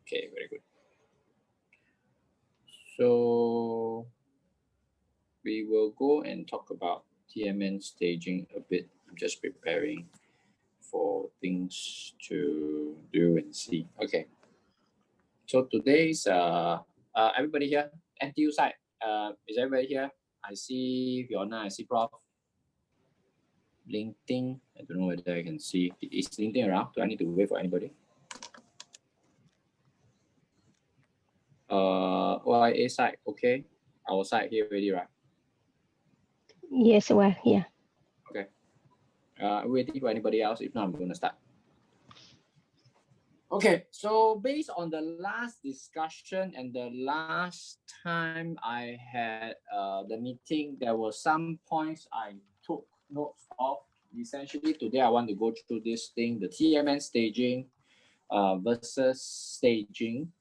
Okay, very good. So we will go and talk about TMN staging a bit. I'm just preparing for things to do and see. Okay. So today's everybody here, NTU side. Is everybody here? I see Fiona, I see Prof. LinkedIn. I don't know whether I can see. Is LinkedIn around? Do I need to wait for anybody? OIA side, okay. Our side here already, right? Yes, well, yeah. Okay. Waiting for anybody else. If not, I'm going to start. Okay, so based on the last discussion and the last time I had the meeting, there were some points I took notes of. Essentially, today I want to go through this thing, the TMN staging versus staging.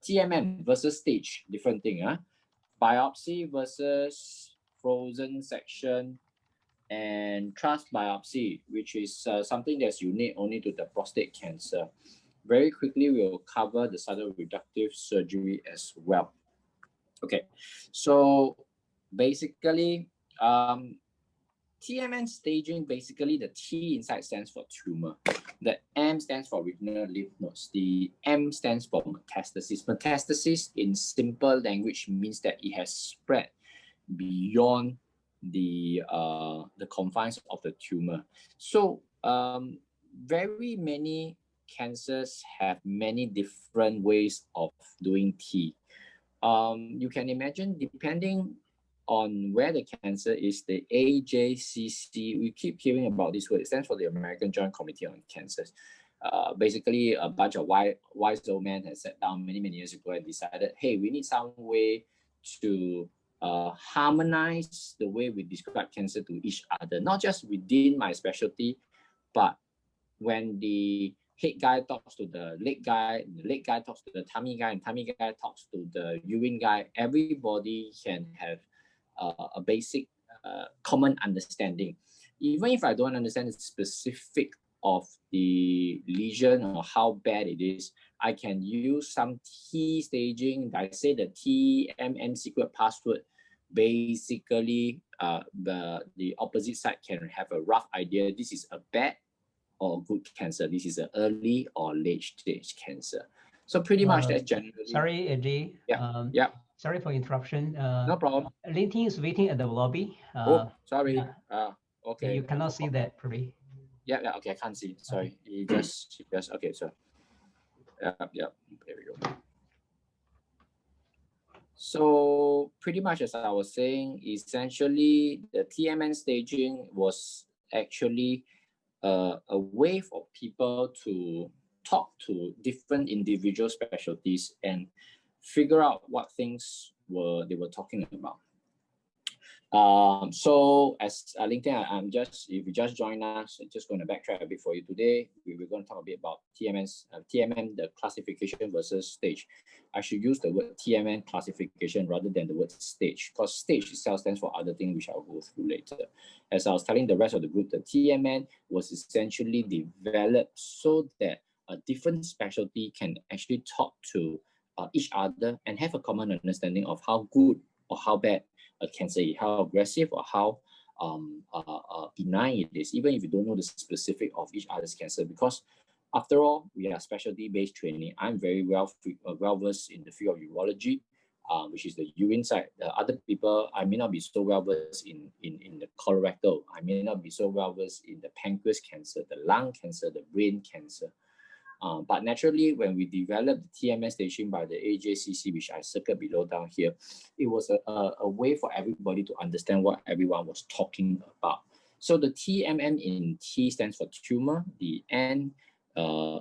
TMN versus stage, different thing. Biopsy versus frozen section, and TRUS biopsy, which is something that's unique only to the prostate cancer. Very quickly, we'll cover the cytoreductive surgery as well. Okay, so basically, TMN staging, basically the T inside stands for tumor. The M stands for regional lymph nodes. The M stands for metastasis. Metastasis in simple language means that it has spread beyond the confines of the tumor. So very many cancers have many different ways of doing T. You can imagine, depending on where the cancer is, the AJCC, we keep hearing about this word. It stands for the American Joint Committee on Cancers. Basically, a bunch of wise old men had sat down many years ago and decided, hey, we need some way to harmonize the way we describe cancer to each other, not just within my specialty, but when the head guy talks to the leg guy talks to the tummy guy, and tummy guy talks to the urine guy, everybody can have a basic common understanding. Even if I don't understand the specific of the lesion or how bad it is, I can use some T staging. I say the TMM secret password. Basically, the opposite side can have a rough idea. This is a bad or good cancer. This is an early or late stage cancer. So pretty much that's generally. Sorry, AJ. Yeah. Sorry for interruption. No problem. LinkedIn is waiting at the lobby. Oh, sorry. Yeah. Okay. You cannot see that, probably. Yeah. Okay, I can't see. Sorry. He just. Okay. So. Yeah. There we go. So pretty much as I was saying, essentially the TMN staging was actually a way for people to talk to different individual specialties and figure out what things they were talking about. So as LinkedIn, if you just joined us, I'm just going to backtrack a bit for you today. We're going to talk a bit about TMN, the classification versus stage. I should use the word TMN classification rather than the word stage, because stage itself stands for other things, which I'll go through later. As I was telling the rest of the group, the TMN was essentially developed so that a different specialty can actually talk to each other and have a common understanding of how good or how bad a cancer is, how aggressive or how benign it is, even if you don't know the specific of each other's cancer. Because after all, we are specialty-based training. I'm very well versed in the field of urology, which is the urine side. The other people, I may not be so well versed in the colorectal. I may not be so well versed in the pancreas cancer, the lung cancer, the brain cancer. But naturally, when we developed the TMN staging by the AJCC, which I circled below down here, it was a way for everybody to understand what everyone was talking about. So the TMN in T stands for tumor, the N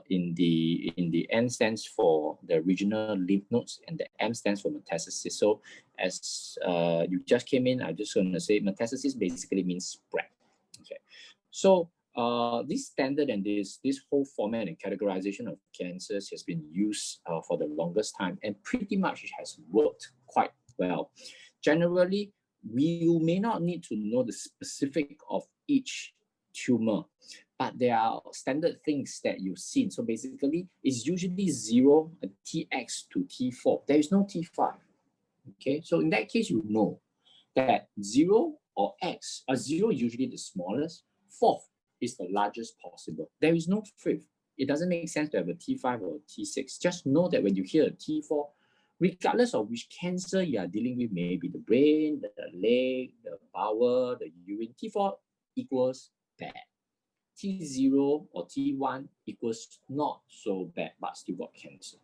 in the N stands for the regional lymph nodes, and the M stands for metastasis. So as you just came in, I'm just going to say metastasis basically means spread. Okay, so this standard and this whole format and categorization of cancers has been used for the longest time, and pretty much it has worked quite well. Generally, you may not need to know the specific of each tumor, but there are standard things that you've seen. So basically, it's usually 0, a Tx to T4. There is no T5. Okay, so in that case, you know that 0 or x, 0 is usually the smallest, 4th is the largest possible. There is no 5th. It doesn't make sense to have a T5 or a T6. Just know that when you hear a T4, regardless of which cancer you are dealing with, maybe the brain, the leg, the bowel, the urine, T4 equals bad. T0 or T1 equals not so bad, but still got cancer.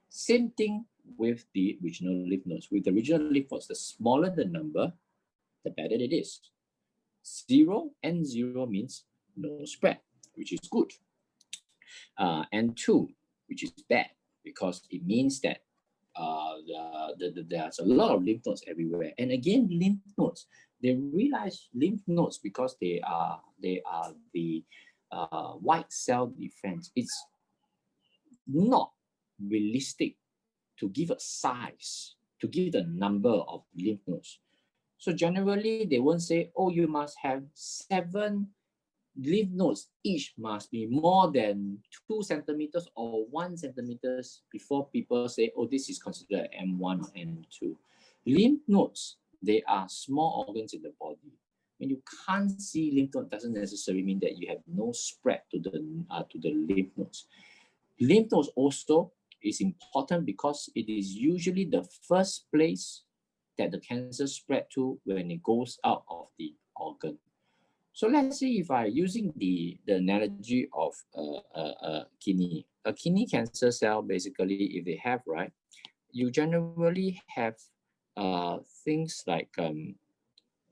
Same thing with the regional lymph nodes. With the regional lymph nodes, the smaller the number, the better it is. 0 and 0 means no spread, which is good. And 2, which is bad, because it means that there's a lot of lymph nodes everywhere. And again, lymph nodes, they realize lymph nodes because they are the white cell defense. It's not realistic to give a size, to give the number of lymph nodes. So generally, they won't say, oh, you must have 7 lymph nodes, each must be more than 2 centimeters or 1 centimeters before people say, oh, this is considered M1 or M2. Lymph nodes, they are small organs in the body. When you can't see lymph node, doesn't necessarily mean that you have no spread to the lymph nodes. Lymph nodes also is important because it is usually the first place that the cancer spread to when it goes out of the organ. So let's say if I'm using the analogy of a kidney. A kidney cancer cell, basically, if they have, right, you generally have things like, sorry,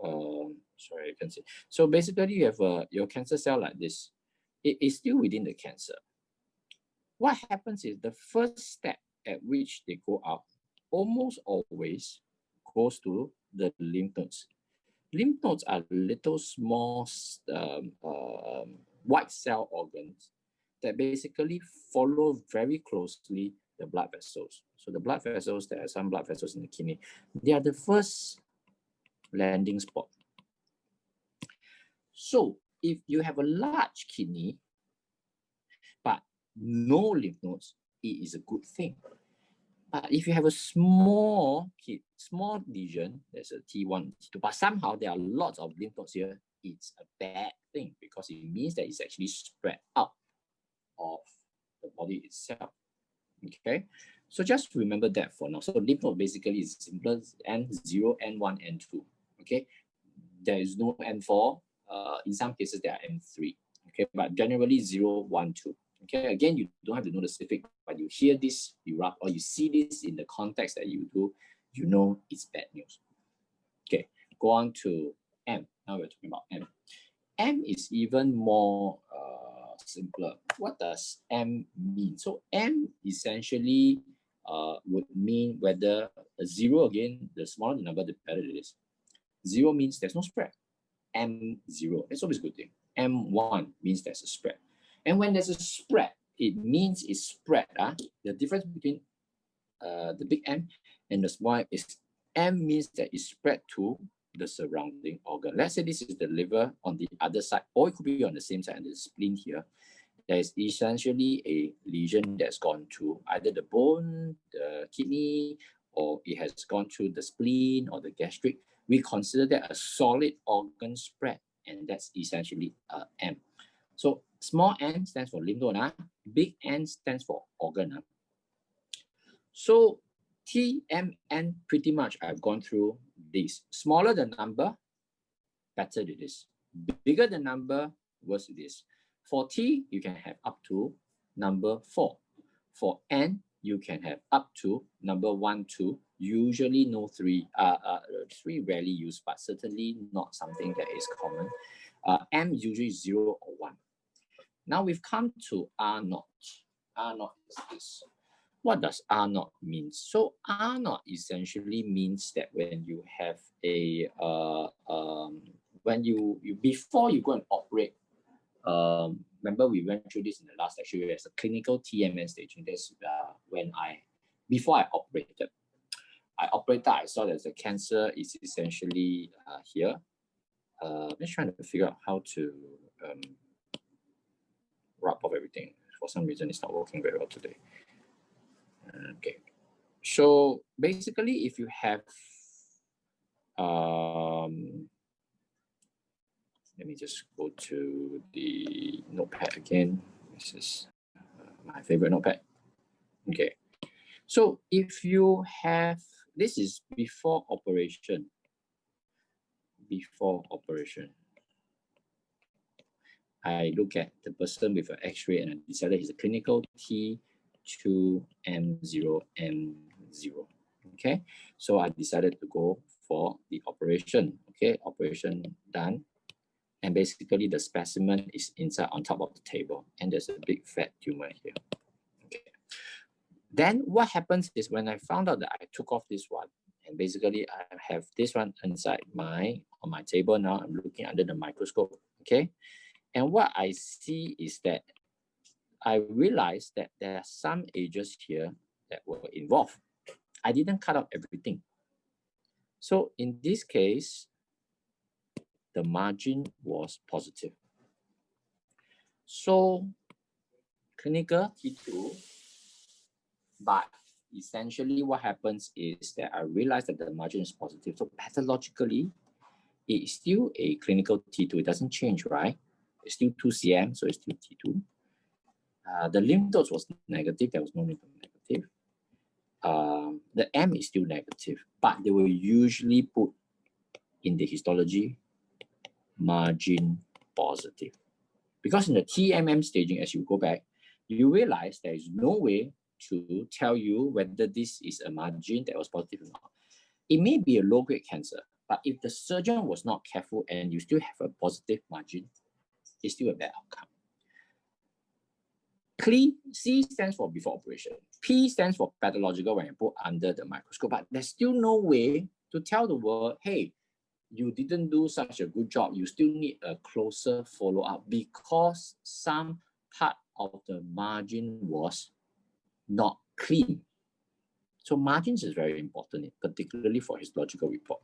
you can see. So basically you have your cancer cell like this. It is still within the cancer. What happens is the first step at which they go out almost always goes to the lymph nodes. Lymph nodes are little small white cell organs that basically follow very closely the blood vessels. So the blood vessels, there are some blood vessels in the kidney. They are the first landing spot. So if you have a large kidney, but no lymph nodes, it is a good thing. But if you have a small lesion, there's a T1, T2, but somehow there are lots of lymph nodes here, it's a bad thing because it means that it's actually spread out of the body itself. Okay, so just remember that for now. So lymph node basically is simple N0, N1, N2. Okay, there is no N4. In some cases, there are N3. Okay, but generally 0, 1, 2. Okay, again, you don't have to know the specific, but you hear this, or you see this in the context that you do, you know it's bad news. Okay, go on to M. Now we're talking about M. M is even more simpler. What does M mean? So M essentially would mean whether a 0, again, the smaller the number, the better it is. 0 means there's no spread. M0, that's always a good thing. M1 means there's a spread. And when there's a spread, it means it's spread. The difference between the big M and the small m is M means that it's spread to the surrounding organ. Let's say this is the liver on the other side, or it could be on the same side, and the spleen here. There is essentially a lesion that's gone to either the bone, the kidney, or it has gone to the spleen or the gastric. We consider that a solid organ spread, and that's essentially M. So small n stands for lymph node, big N stands for organ. So TMN, pretty much I've gone through this. Smaller the number, better it is. Bigger the number, worse it is. For T, you can have up to number 4. For N, you can have up to number 1, 2. Usually no 3. 3 rarely used, but certainly not something that is common. M usually 0 or 1. Now we've come to R0. R0 is this. What does R0 mean? So R0 essentially means that when you have a before you go and operate, remember we went through this in the last lecture. There's a clinical TMN staging. That's before I operated. I saw that the cancer is essentially here. I'm just trying to figure out how to rub off everything. For some reason, it's not working very well today. Okay. So basically, if you have, let me just go to the notepad again. This is my favorite notepad. Okay. So if you have, this is before operation. Before operation, I look at the person with an X-ray and I decided he's a clinical T2M0M0. Okay, so I decided to go for the operation. Okay, operation done. And basically the specimen is inside on top of the table and there's a big fat tumor here. Okay. Then what happens is when I found out that I took off this one, and basically I have this one inside on my table now, I'm looking under the microscope, okay? And what I see is that I realized that there are some edges here that were involved. I didn't cut out everything. So in this case, the margin was positive. So clinical T2, but essentially what happens is that I realized that the margin is positive. So pathologically, it's still a clinical T2. It doesn't change, right? It's still 2 cm, so it's still T2. The lymph nodes was negative. There was no lymph node negative. The M is still negative, but they will usually put in the histology margin positive. Because in the TMM staging, as you go back, you realize there is no way to tell you whether this is a margin that was positive or not. It may be a low-grade cancer, but if the surgeon was not careful and you still have a positive margin, it's still a bad outcome. C stands for before operation. P stands for pathological when you put under the microscope, but there's still no way to tell the world, hey, you didn't do such a good job. You still need a closer follow-up because some part of the margin was not clean. So margins is very important, particularly for histological report.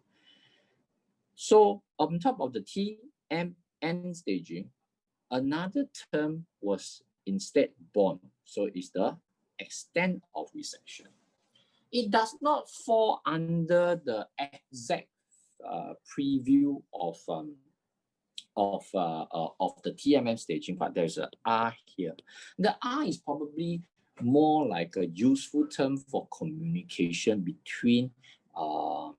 So on top of the TMN staging, another term was instead born. So it's the extent of resection. It does not fall under the exact preview of the TMM staging, but there's a R here. The R is probably more like a useful term for communication between a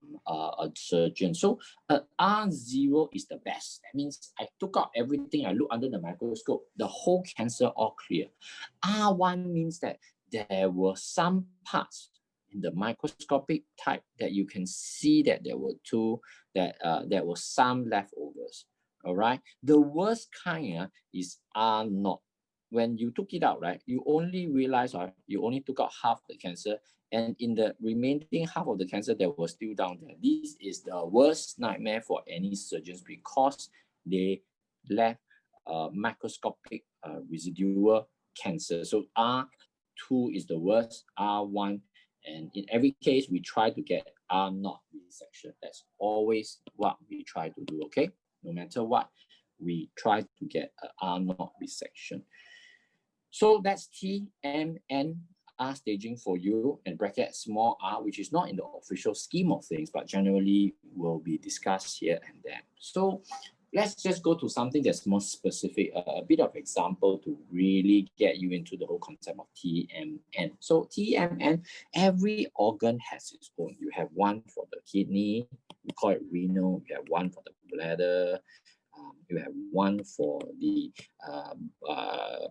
surgeon. So R0 is the best. That means I took out everything, I look under the microscope, the whole cancer all clear. R1 means that there were some parts in the microscopic type that you can see that there were there were some leftovers. All right. The worst kind is R0. When you took it out, right, you only realize you only took out half the cancer, and in the remaining half of the cancer that was still down there. This is the worst nightmare for any surgeons because they left microscopic residual cancer. So R2 is the worst, R1, and in every case, we try to get R0 resection. That's always what we try to do, okay? No matter what, we try to get an R0 resection. So that's TMN R staging for you, and bracket small r, which is not in the official scheme of things, but generally will be discussed here and there. So let's just go to something that's more specific, a bit of example to really get you into the whole concept of TMN. So TMN, every organ has its own. You have one for the kidney, we call it renal, you have one for the bladder, you have one for the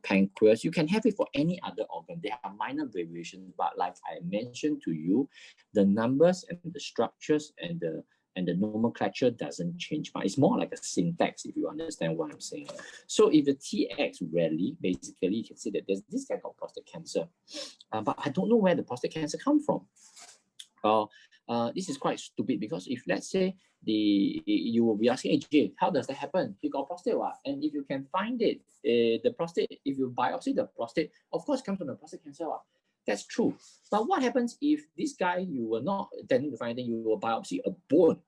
pancreas. You can have it for any other organ. There are minor variations, but like I mentioned to you, the numbers and the structures and the nomenclature doesn't change. But it's more like a syntax, if you understand what I'm saying. So if the TX rarely, basically, you can see that there's this guy called prostate cancer, but I don't know where the prostate cancer come from. This is quite stupid because if let's say you will be asking, AJ, how does that happen? You got prostate, what? And if you can find it, the prostate, if you biopsy the prostate, of course, it comes from the prostate cancer, what? That's true. But what happens if this guy, you were not intending to find anything, you will biopsy a bone?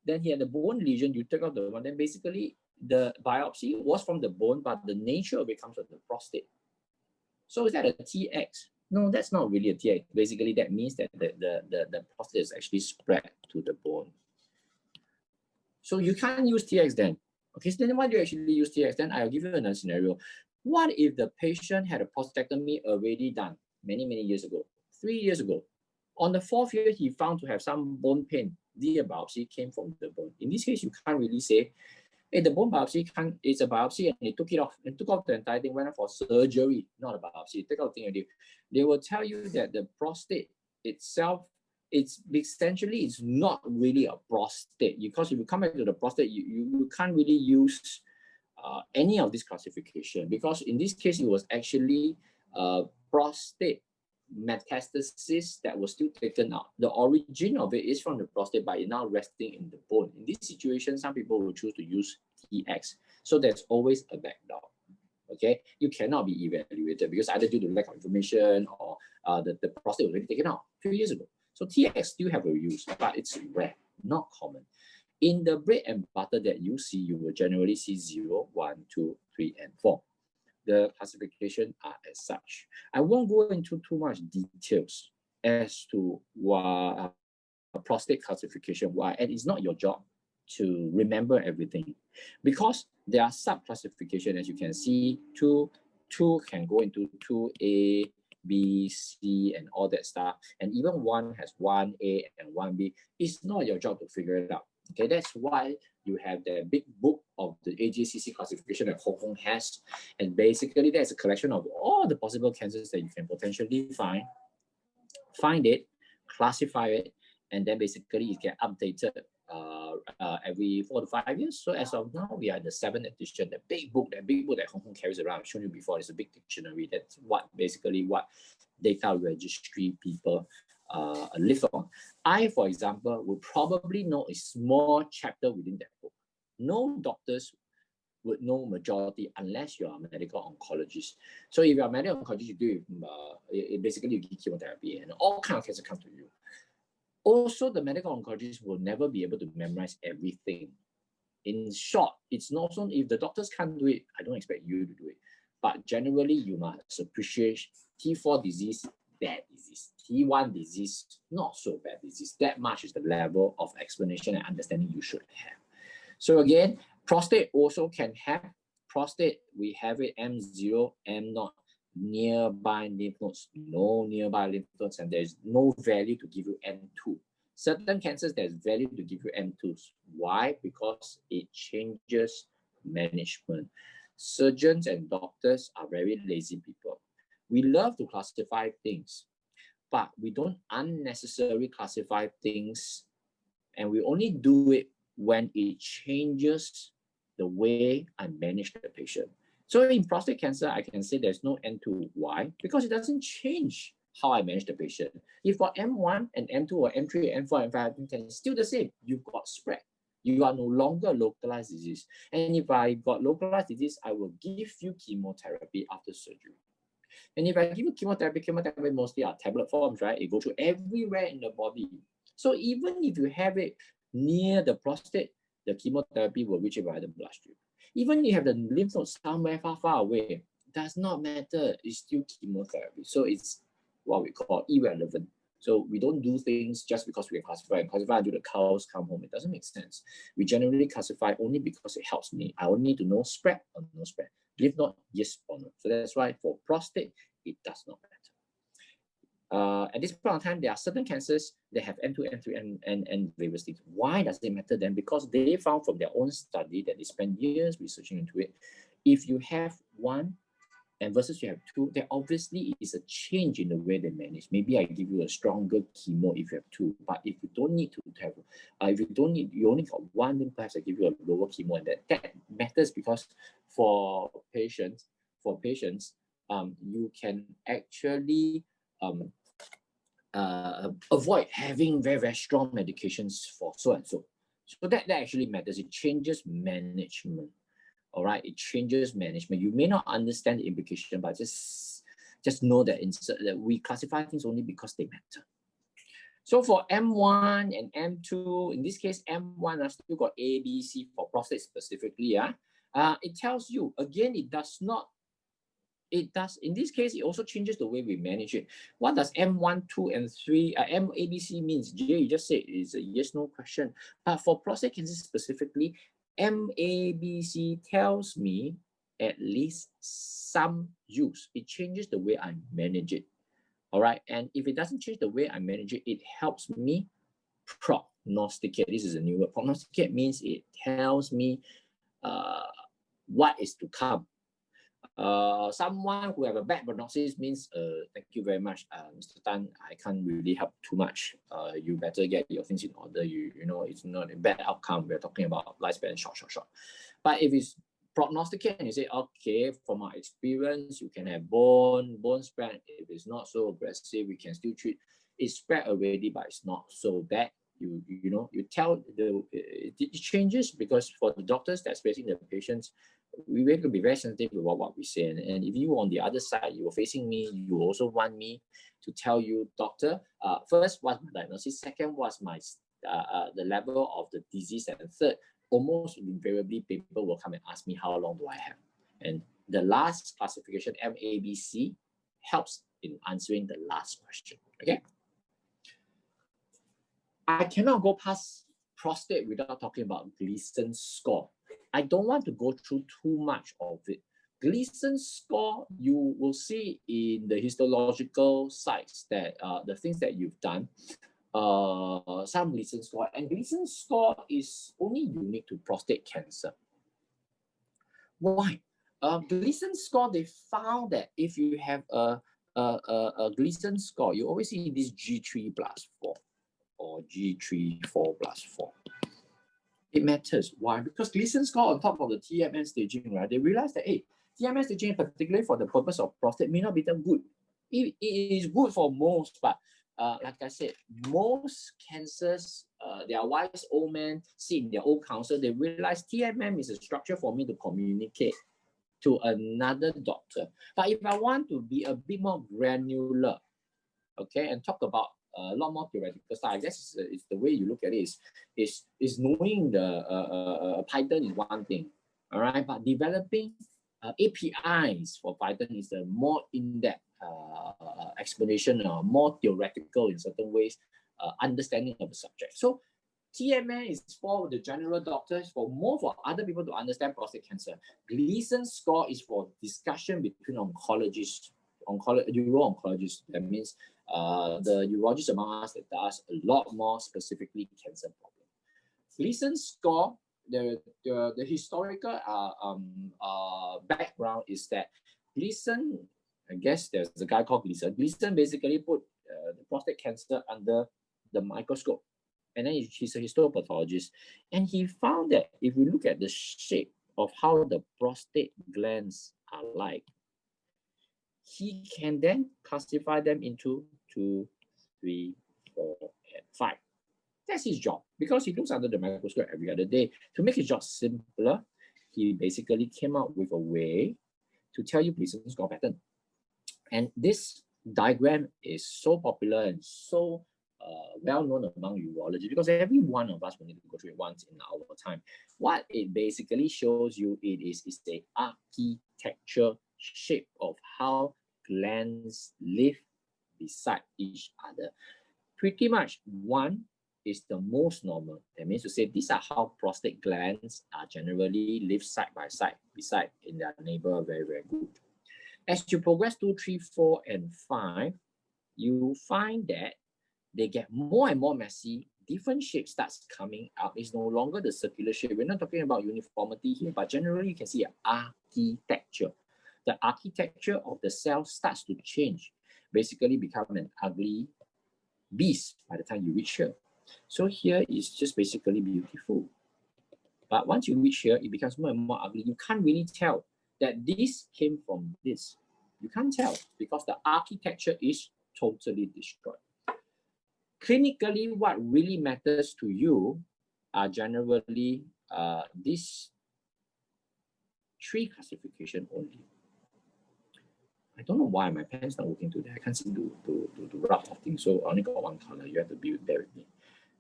Then he had a bone lesion, you took out the one, then basically the biopsy was from the bone, but the nature of it comes from the prostate. So is that a TX? No, that's not really a TX. Basically, that means that the prostate is actually spread to the bone. So you can't use TX then. Okay, so then why do you actually use TX? Then I'll give you another scenario. What if the patient had a prostatectomy already done many, many years ago, 3 years ago? On the 4th year, he found to have some bone pain. The biopsy came from the bone. In this case, you can't really say, hey, the bone biopsy it's a biopsy and they took it off and took off the entire thing, went off for surgery, not a biopsy. Take out the thing already. They will tell you that the prostate itself, it's not really a prostate, because if you come back to the prostate, you can't really use any of this classification, because in this case, it was actually prostate metastasis that was still taken out. The origin of it is from the prostate, but it's now resting in the bone. In this situation, some people will choose to use TX. So there's always a backdoor. Okay, you cannot be evaluated because either due to lack of information or the prostate was already taken out a few years ago. So TX still have a use, but it's rare, not common. In the bread and butter that you see, you will generally see 0, 1, 2, 3, and 4. The classification are as such. I won't go into too much details as to why prostate classification, why, and it's not your job to remember everything, because there are sub-classification, as you can see. Two can go into 2A, B, C, and all that stuff, and even one has 1A and 1B. It's not your job to figure it out. Okay, that's why you have the big book of the AJCC classification that Hong Kong has, and basically there's a collection of all the possible cancers that you can potentially find it, classify it, and then basically it get updated every 4 to 5 years. So as of now, we are in the 7th edition. The big book that Hong Kong carries around, I've shown you before, is a big dictionary. That's what data registry people live on. I, for example, would probably know a small chapter within that book. No doctors would know majority unless you are a medical oncologist. So if you are a medical oncologist, you do basically you give chemotherapy and all kinds of cancer come to you. Also, the medical oncologist will never be able to memorize everything. In short, it's not so if the doctors can't do it, I don't expect you to do it. But generally, you must appreciate T4 disease, bad disease. T1 disease, not so bad disease. That much is the level of explanation and understanding you should have. So again, prostate also can have prostate. We have it M0, M0, nearby lymph nodes, no nearby lymph nodes, and there's no value to give you M2. Certain cancers, there's value to give you M2s. Why? Because it changes management. Surgeons and doctors are very lazy people. We love to classify things, but we don't unnecessarily classify things, and we only do it when it changes the way I manage the patient. So in prostate cancer, I can say there's no N2. Why? Because it doesn't change how I manage the patient. If for M1 and M2 or M3, M4, M5, M10, it's still the same. You've got spread. You are no longer localized disease. And if I got localized disease, I will give you chemotherapy after surgery. And if I give you chemotherapy mostly are tablet forms, right? It goes to everywhere in the body. So even if you have it near the prostate, the chemotherapy will reach it via the bloodstream. Even if you have the lymph nodes somewhere far away, does not matter. It's still chemotherapy. So it's what we call irrelevant. So we don't do things just because we classify until the cows come home. It doesn't make sense. We generally classify only because it helps me. I only need to know spread or no spread. If not, yes or no. So that's why for prostate, it does not matter. At this point in time, there are certain cancers that have M2, M3, and various things. Why does it matter then? Because they found from their own study that they spent years researching into it. If you have one and versus you have two, there obviously is a change in the way they manage. Maybe I give you a stronger chemo if you have two, but if you don't need to have, you only got one, then perhaps I give you a lower chemo, and that matters because for patients, you can actually avoid having very, very strong medications for so and so. So that actually matters. It changes management. All right, it changes management. You may not understand the implication, but just know that that we classify things only because they matter. So for M1 and M2, in this case, M1 I still got A, B, C for prostate specifically. It tells you, again, it does, in this case, it also changes the way we manage it. What does M1, 2, and 3, MABC means? Jay, you just said it's a yes, no question. But for prostate cancer specifically, MABC tells me at least some use. It changes the way I manage it. All right. And if it doesn't change the way I manage it, it helps me prognosticate. This is a new word. Prognosticate means it tells me what is to come. Someone who have a bad prognosis means, thank you very much, Mr. Tan, I can't really help too much. You better get your things in order. You know, it's not a bad outcome. We're talking about lifespan short. But if it's prognosticate and you say, okay, from my experience, you can have bone spread. If it's not so aggressive, we can still treat. It's spread already, but it's not so bad. You tell it changes, because for the doctors that's facing the patients, we have to be very sensitive about what we say. And if you on the other side, you are facing me, you also want me to tell you, doctor, first, what's my diagnosis? Second, what's my the level of the disease? And third, almost invariably, people will come and ask me, how long do I have? And the last classification, MABC, helps in answering the last question. Okay. I cannot go past prostate without talking about Gleason score. I don't want to go through too much of it. Gleason score, you will see in the histological sites that the things that you've done, some Gleason score, and Gleason score is only unique to prostate cancer. Why? Gleason score, they found that if you have a Gleason score, you always see this G3 plus 4 or G3 4 plus 4. It matters. Why? Because Gleason score on top of the TMN staging, right? They realized that, hey, TMN staging, particularly for the purpose of prostate, may not be that good. It is good for most, but like I said, most cancers, their wise old men see in their old counsel, they realize TMM is a structure for me to communicate to another doctor. But if I want to be a bit more granular, okay, and talk about a lot more theoretical stuff, I guess it's the way you look at it is knowing the Python is one thing, all right, but developing APIs for Python is a more in-depth explanation, more theoretical in certain ways, understanding of the subject. So TMN is for the general doctors, for other people to understand prostate cancer. Gleason score is for discussion between oncologists, uro-oncologists. That means the urologists among us that does a lot more specifically cancer problem. Gleason score, the historical background is that Gleason, I guess there's a guy called Gleason. Gleason basically put the prostate cancer under the microscope. And then he's a histopathologist. And he found that if you look at the shape of how the prostate glands are like, he can then classify them into 2, 3, 4, and 5. That's his job, because he looks under the microscope every other day. To make his job simpler, he basically came up with a way to tell you Gleason score pattern. And this diagram is so popular and so well known among urologists, because every one of us will need to go through it once in our time. What it basically shows you is the architecture shape of how glands live beside each other. Pretty much one is the most normal. That means to say these are how prostate glands are generally live side by side, beside in their neighbor, very, very good. As you progress 2, 3, 4, and 5, you find that they get more and more messy. Different shape starts coming out. It's no longer the circular shape. We're not talking about uniformity here, but generally you can see an architecture. The architecture of the cell starts to change, basically become an ugly beast by the time you reach here. So here is just basically beautiful. But once you reach here, it becomes more and more ugly. You can't really tell that this came from this. You can't tell because the architecture is totally destroyed. Clinically, what really matters to you are generally these 3 classification only. I don't know why my pen's not working today. I can't seem to rub off things, so I only got one color. You have to be there with me.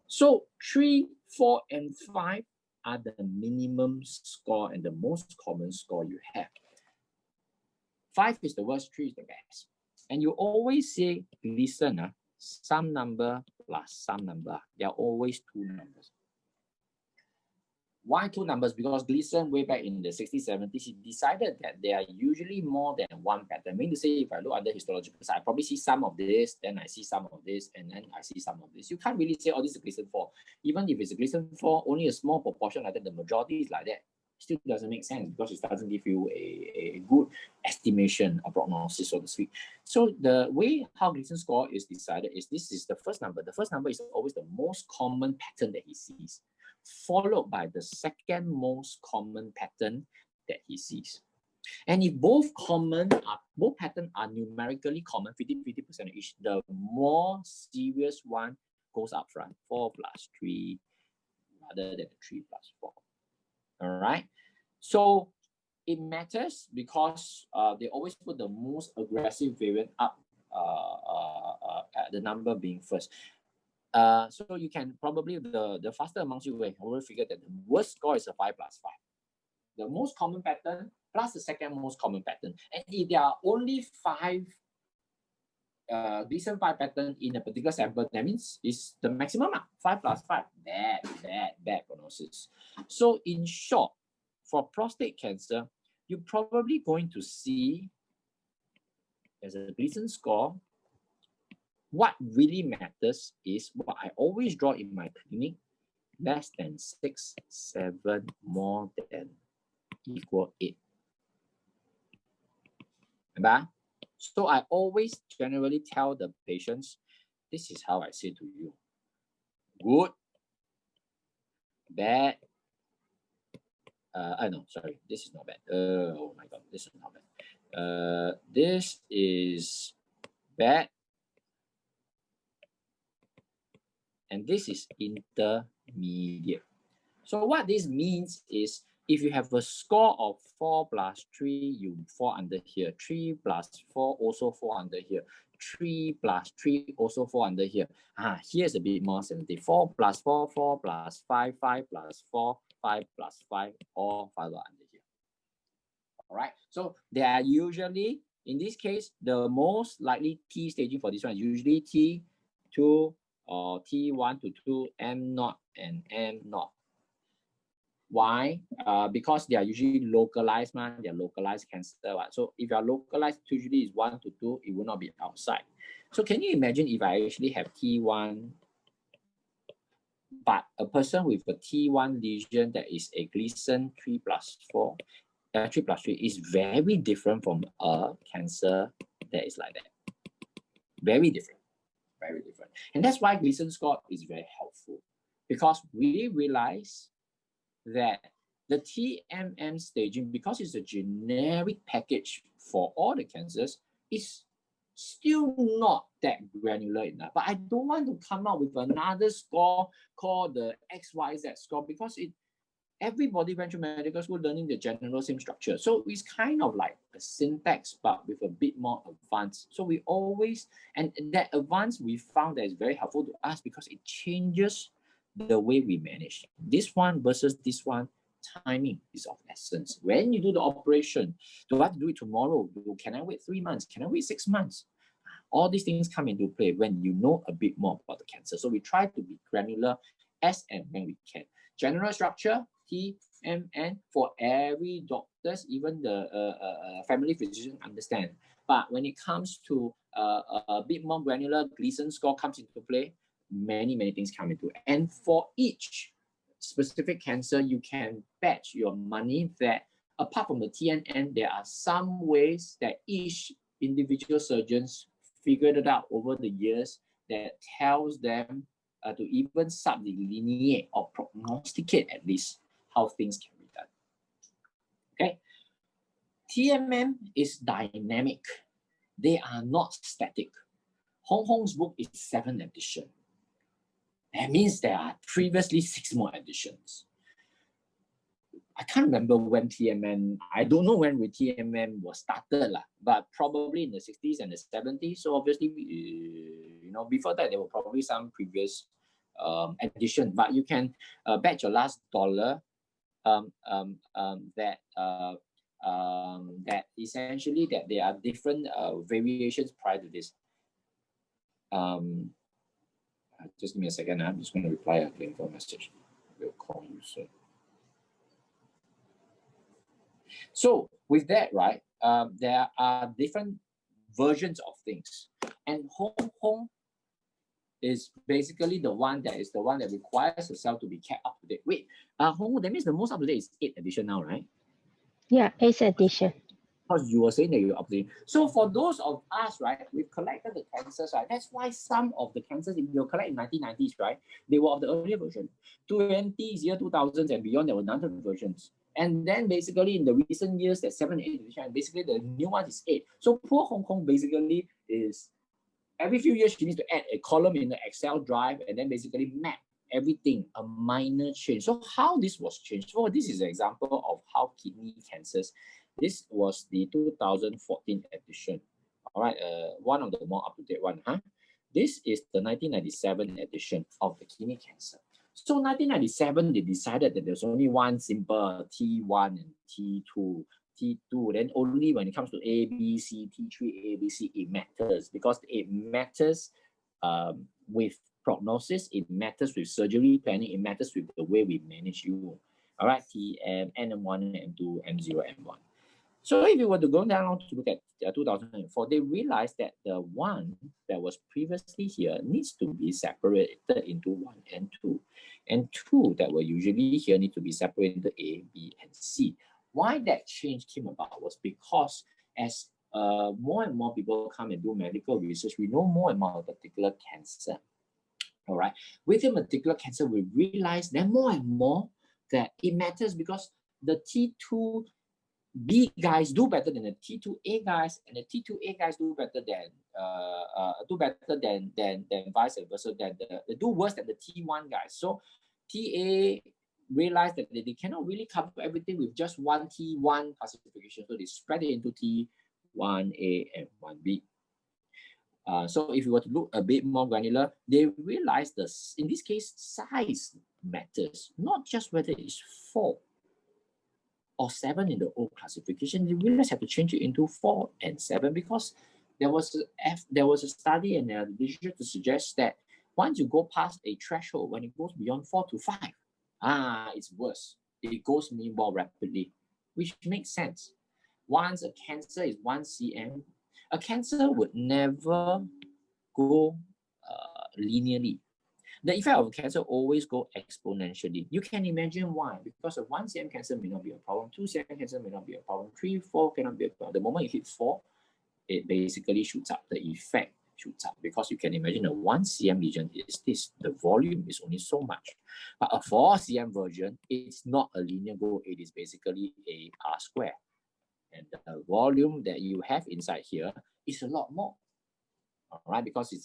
So 3, 4, and 5 are the minimum score and the most common score you have. 5 is the worst, 3 is the best. And you always say, listen, some number plus some number. There are always two numbers. Why two numbers? Because Gleason, way back in the 60s, 70s, he decided that there are usually more than one pattern. Meaning to say, if I look at the histological side, I probably see some of this, then I see some of this, and then I see some of this. You can't really say, oh, this is a Gleason 4. Even if it's a Gleason 4, only a small proportion like that, the majority is like that. Still doesn't make sense because it doesn't give you a good estimation of prognosis, so to speak. So the way how Gleason score is decided is this is the first number. The first number is always the most common pattern that he sees, followed by the second most common pattern that he sees. And if both patterns are numerically common, 50-50% each, the more serious one goes up front, 4 plus 3, rather than 3 plus 4. All right. So it matters because they always put the most aggressive variant up at the number being first. So you can probably, the faster amongst you will figure that the worst score is a 5 plus 5. The most common pattern plus the second most common pattern. And if there are only 5 Gleason 5 pattern in a particular sample, that means it's the maximum. 5 plus 5. Bad prognosis. So in short, for prostate cancer, you're probably going to see as a Gleason score. What really matters is what I always draw in my clinic: less than 6, 7, more than equal 8. Remember? So I always generally tell the patients, this is how I say to you: good, bad. No, sorry, this is not bad. Oh my God, this is not bad. This is bad. And this is intermediate. So what this means is, if you have a score of 4 plus 3, you fall under here. 3 plus 4 also fall under here. 3 plus 3 also fall under here. Here's a bit more sensitive. 4 plus 4, 4 plus 5, 5 plus 4, 5 plus 5, all fall under here. All right. So they are usually, in this case, the most likely T staging for this one is usually T2 or T1 to 2, M0 and M0. Why? Because they are usually localized, man. They are localized cancer. Right? So if you are localized, usually is 1 to 2, it will not be outside. So can you imagine if I actually have T1, but a person with a T1 lesion that is a Gleason 3 plus 4, 3 plus 3 is very different from a cancer that is like that. Very different. Very different. And that's why Gleason score is very helpful, because we realize that the TNM staging, because it's a generic package for all the cancers, is still not that granular enough. But I don't want to come up with another score called the XYZ score, because everybody went through medical school learning the general same structure. So it's kind of like a syntax, but with a bit more advanced. So we always, and that advance we found that is very helpful to us because it changes the way we manage. This one versus this one, timing is of essence. When you do the operation, do I have to do it tomorrow? Can I wait 3 months? Can I wait 6 months? All these things come into play when you know a bit more about the cancer. So we try to be granular as and when we can. General structure, TMN, for every doctors, even the family physician understand. But when it comes to a bit more granular, Gleason score comes into play. Many things come into it. And for each specific cancer, you can bet your money that apart from the TNN, there are some ways that each individual surgeons figured it out over the years that tells them to even subdelineate or prognosticate at least how things can be done. Okay. TMM is dynamic. They are not static. Hong Hong's book is 7th edition. That means there are previously 6 more editions. I can't remember when TMM, I don't know when TMM was started, but probably in the 60s and the 70s. So obviously, before that, there were probably some previous edition, but you can bet your last dollar that essentially that there are different variations prior to this. Just give me a second. I'm just going to reply a clinical message. We'll call you soon. So with that, right, there are different versions of things, and Hong is basically the one that requires the cell to be kept up to date. Wait, Hong, that means the most up to date is 8th edition now, right? Yeah, 8th edition. Because you were saying that you're up to date. So for those of us, right, we've collected the cancers, right? That's why some of the cancers, if you collect in 1990s, right, they were of the earlier version. 20s, year 2000s and beyond, there were none of the versions. And then basically in the recent years, there's 7, 8 edition, and basically the new one is 8. So poor Hong Kong basically is every few years she needs to add a column in the Excel drive and then basically map everything, a minor change. So how this was changed? So this is an example of how kidney cancers. This was the 2014 edition. All right, one of the more up-to-date one. This is the 1997 edition of the kidney cancer. So 1997, they decided that there's only one simple T1 and T2. T2, then only when it comes to A, B, C, T3, A, B, C, it matters because it matters with prognosis, it matters with surgery planning, it matters with the way we manage you. All right, TM, NM1, M2, M0, M1. So if you were to go down to look at 2004, they realized that the one that was previously here needs to be separated into 1 and 2. And 2 that were usually here need to be separated into A, B, and C. Why that change came about was because as more and more people come and do medical research, we know more and more about particular cancer. All right. With a particular cancer, we realize that more and more that it matters because the T2B guys do better than the T2A guys, and the T2A guys do better than vice versa. They do worse than the T1 guys. So TA realized that they cannot really cover everything with just one T1 classification, so they spread it into T1A and 1B. So if you were to look a bit more granular, they realized in this case, size matters, not just whether it's 4 or 7 in the old classification. They realized have to change it into 4 and 7 because there was a study and a literature to suggest that once you go past a threshold, when it goes beyond 4 to 5, it's worse. It goes more rapidly, which makes sense. Once a cancer is 1 cm, a cancer would never go linearly. The effect of cancer always go exponentially. You can imagine why. Because a 1 cm cancer may not be a problem, 2 cm cancer may not be a problem, 3, 4 cannot be a problem. The moment you hit 4, it basically shoots up. The effect shoots up because you can imagine a 1 cm lesion is this. The volume is only so much. But a 4 cm version, it's not a linear go. It is basically a R square. And the volume that you have inside here is a lot more. All right, because it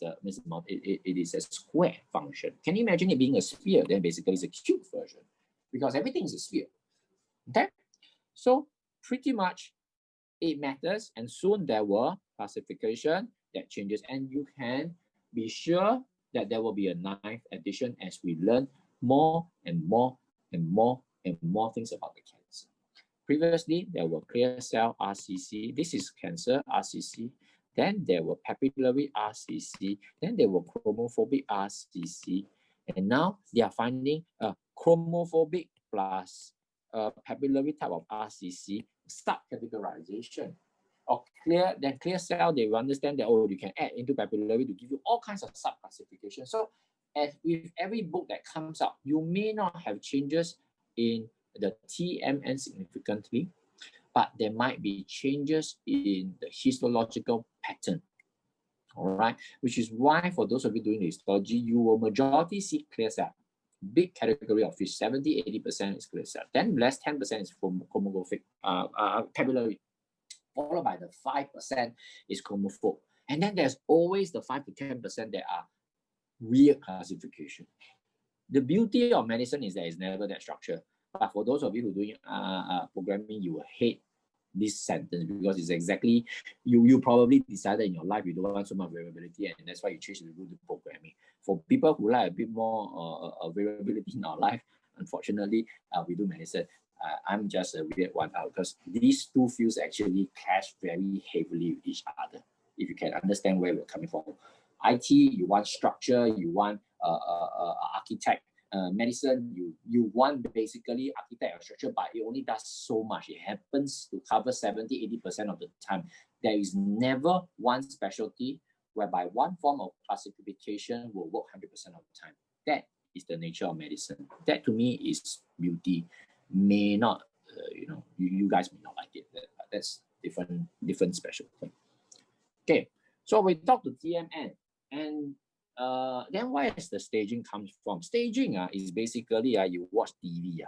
is a square function. Can you imagine it being a sphere? Then basically it's a cube version because everything is a sphere. Okay, so pretty much it matters, and soon there will classification that changes, and you can be sure that there will be a 9th edition as we learn more and more and more and more things about the cancer. Previously, there were clear cell RCC. This is cancer RCC. Then there were papillary RCC. Then there were chromophobic RCC. And now they are finding a chromophobic plus papillary type of RCC subcategorization. Or clear cell, they will understand that, oh, you can add into papillary to give you all kinds of subclassification. So as with every book that comes out, you may not have changes in the TMN significantly, but there might be changes in the histological pattern. All right, which is why for those of you doing histology, you will majority see clear cell. Big category of fish, 70-80% is clear cell. Then less 10% is chromophobic, papillary, followed by the 5% is chromophobe. And then there's always the 5 to 10% that are weird classification. The beauty of medicine is that it's never that structured. But for those of you who are doing programming, you will hate this sentence because it's exactly, you probably decided in your life you don't want so much variability, and that's why you choose to do the programming. For people who like a bit more variability in our life, unfortunately, we do medicine. I'm just a weird one out because these two fields actually clash very heavily with each other. If you can understand where we're coming from. IT, you want structure, you want architect. Medicine, you want basically architect or structure, but it only does so much. It happens to cover 70-80% of the time. There is never one specialty whereby one form of classification will work 100% of the time. That is the nature of medicine. That to me is beauty. May not, you guys may not like it, but that's different specialty. Okay, so we talk to TMN, and then where is the staging comes from? Staging is basically you watch TV.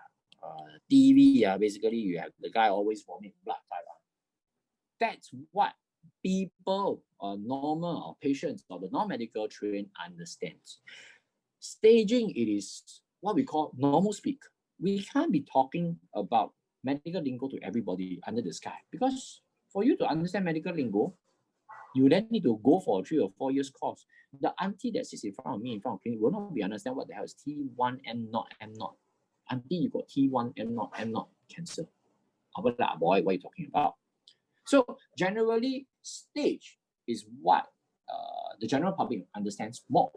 TV basically you have the guy always vomit blood type. That's what people or normal or patients or the non-medical trained understands. Staging, it is what we call normal speak. We can't be talking about medical lingo to everybody under the sky, because for you to understand medical lingo, you then need to go for a 3 or 4 years course. The auntie that sits in front of me in front of clinic will not be understand what the hell is T1 M0 M0. Auntie, you got T1 M0 M0 cancer. Boy, what are you talking about? So generally, stage is what the general public understands more.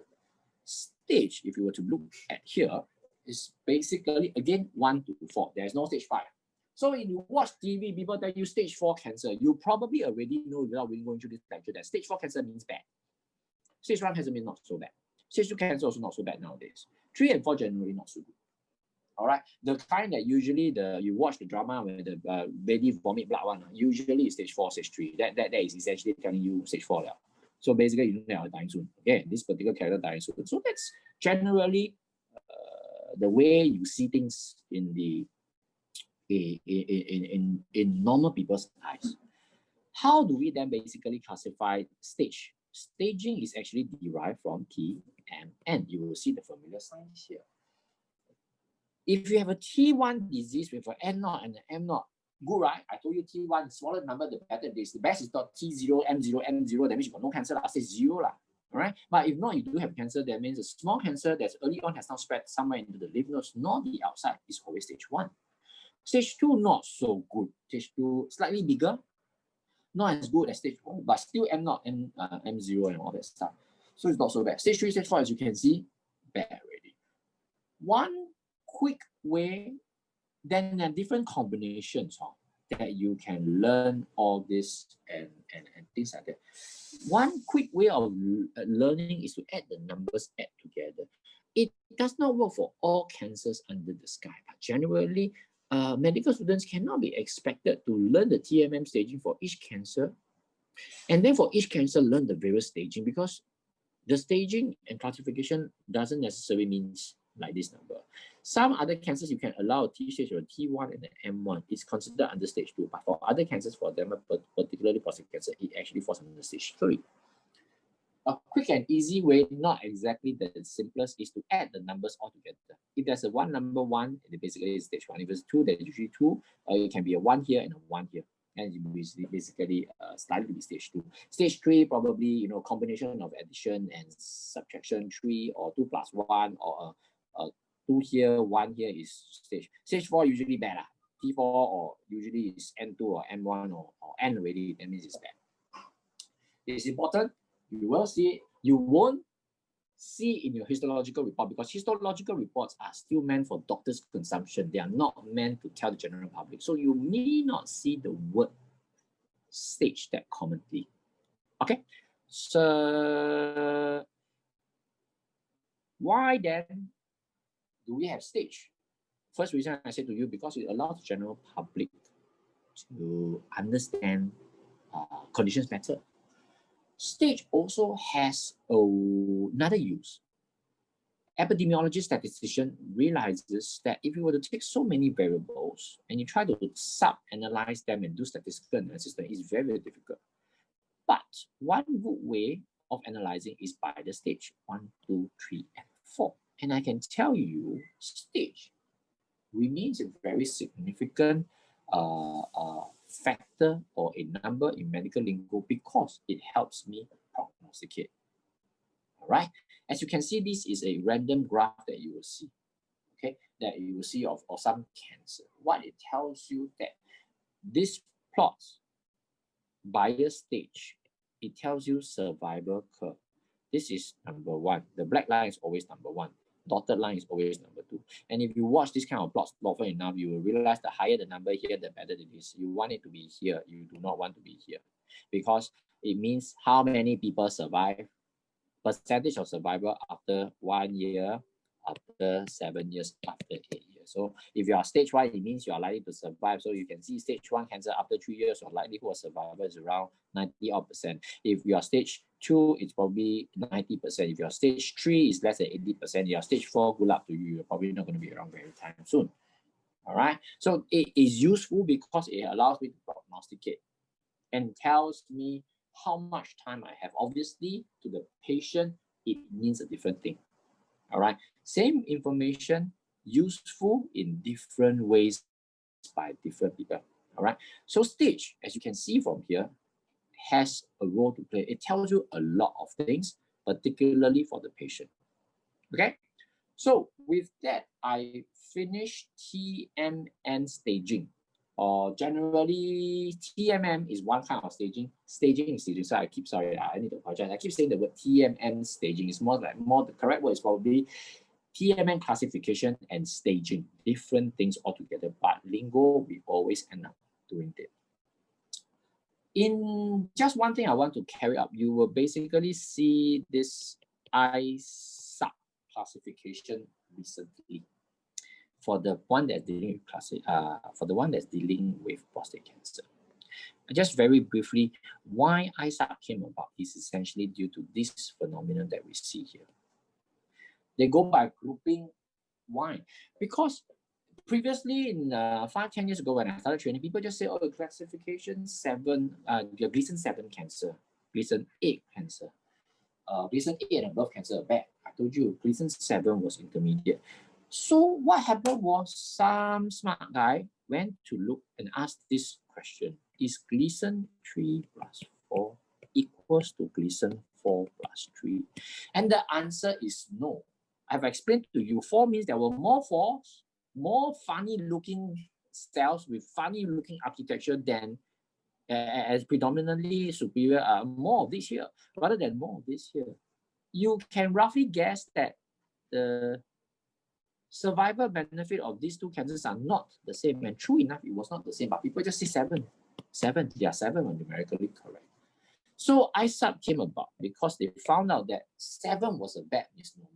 Stage, if you were to look at here, is basically again 1 to 4. There's no stage 5. So when you watch TV, people tell you stage 4 cancer, you probably already know without really going through this lecture that stage 4 cancer means bad. Stage 1 cancer means not so bad. Stage 2 cancer also not so bad nowadays. 3 and 4 generally not so good. All right, the kind that usually you watch the drama where the baby vomit blood one, usually is stage 4, stage 3. That is essentially telling you stage 4 now. So basically, you know, dying soon. Okay, this particular character dying soon. So that's generally the way you see things in the in normal people's eyes. How do we then basically classify stage? Staging is actually derived from TMN. You will see the familiar signs here. If you have a T1 disease with an N0 and an M0, good, right? I told you T1, the smaller number, the better it is. The best is not T0, M0, M0, that means you got no cancer, stage 0. All right? But if not, you do have cancer, that means a small cancer that's early on has not spread somewhere into the lymph nodes, nor the outside, is always stage 1. Stage 2, not so good. Stage 2, slightly bigger, not as good as stage 1, but still M0 and M0 and all that stuff. So it's not so bad. Stage 3, stage 4, as you can see, bad already. One quick way, then there are different combinations that you can learn all this and things like that. One quick way of learning is to add the numbers together. It does not work for all cancers under the sky, but generally, medical students cannot be expected to learn the TMM staging for each cancer, and then for each cancer learn the various staging, because the staging and classification doesn't necessarily mean like this number. Some other cancers you can allow a T stage or a T1 and an M1. It's considered under stage 2, but for other cancers, for them, particularly prostate cancer, it actually falls under stage 3. A quick and easy way, not exactly the simplest, is to add the numbers all together. If there's a number 1, it basically is stage 1. If it's 2, there's usually 2. It can be a 1 here and a 1 here. And you basically slightly be stage 2. Stage 3, probably, you know, combination of addition and subtraction, 3 or 2 plus 1, or 2 here, 1 here is stage. Stage 4 usually bad. T4 or usually is N2 or M1 or N already, that means it's bad. It's important. You will see, you won't see in your histological report, because histological reports are still meant for doctors' consumption. They are not meant to tell the general public. So you may not see the word stage that commonly. Okay, so why then do we have stage? First reason I say to you, because it allows the general public to understand conditions better. Stage also has another use. Epidemiologist statistician realizes that if you were to take so many variables and you try to sub-analyze them and do statistical analysis, then it's very, very difficult. But one good way of analyzing is by the stage 1, 2, 3, and 4. And I can tell you, stage remains a very significant factor or a number in medical lingo, because it helps me prognosticate. All right. As you can see, this is a random graph that you will see. okay, that you will see of some cancer. What it tells you that this plots by stage, it tells you survival curve. This is number one. The black line is always number one. Dotted line is always number two. And if you watch this kind of plots often enough, you will realize the higher the number here, the better it is. You want it to be here. You do not want to be here, because it means how many people survive, percentage of survival after 1 year, after 7 years, after 8 years. So if you are stage 1, it means you are likely to survive. So you can see stage 1 cancer after 3 years, your likelihood of survival is around 90%. If you are stage 2, it's probably 90%. If you are stage 3, it's less than 80%. If you are stage 4, good luck to you. You're probably not going to be around very time soon. All right. So it is useful because it allows me to prognosticate and tells me how much time I have. Obviously, to the patient, it means a different thing. All right. Same information, useful in different ways by different people. All right. So stage, as you can see from here, has a role to play. It tells you a lot of things, particularly for the patient. Okay. So with that, I finished TMN staging. Or generally, TMM is one kind of staging. Staging is staging. So I need to apologize. I keep saying the word TMM staging. It's the correct word is probably TMM classification and staging. Different things altogether. But lingo, we always end up doing it. In just one thing I want to carry up, you will basically see this ISUP classification recently. For the one that's dealing with prostate cancer. Just very briefly, why ISUP came about is essentially due to this phenomenon that we see here. They go by grouping. Why? Because previously, in 5-10 years ago, when I started training, people just say, "Oh, classification 7, Gleason 7 cancer, Gleason 8 cancer, Gleason 8 and above cancer bad." I told you, Gleason 7 was intermediate. So what happened was some smart guy went to look and ask this question: is Gleason 3 plus 4 equals to Gleason 4 plus 3? And the answer is no. I've explained to you, 4 means there were more 4s, more funny looking cells with funny looking architecture than as predominantly superior, more of this here, rather than more of this here. You can roughly guess that the survival benefit of these two cancers are not the same. And true enough, it was not the same, but people just say 7. 7, yeah, 7 were numerically correct. So ISUP came about because they found out that 7 was a bad misnomer.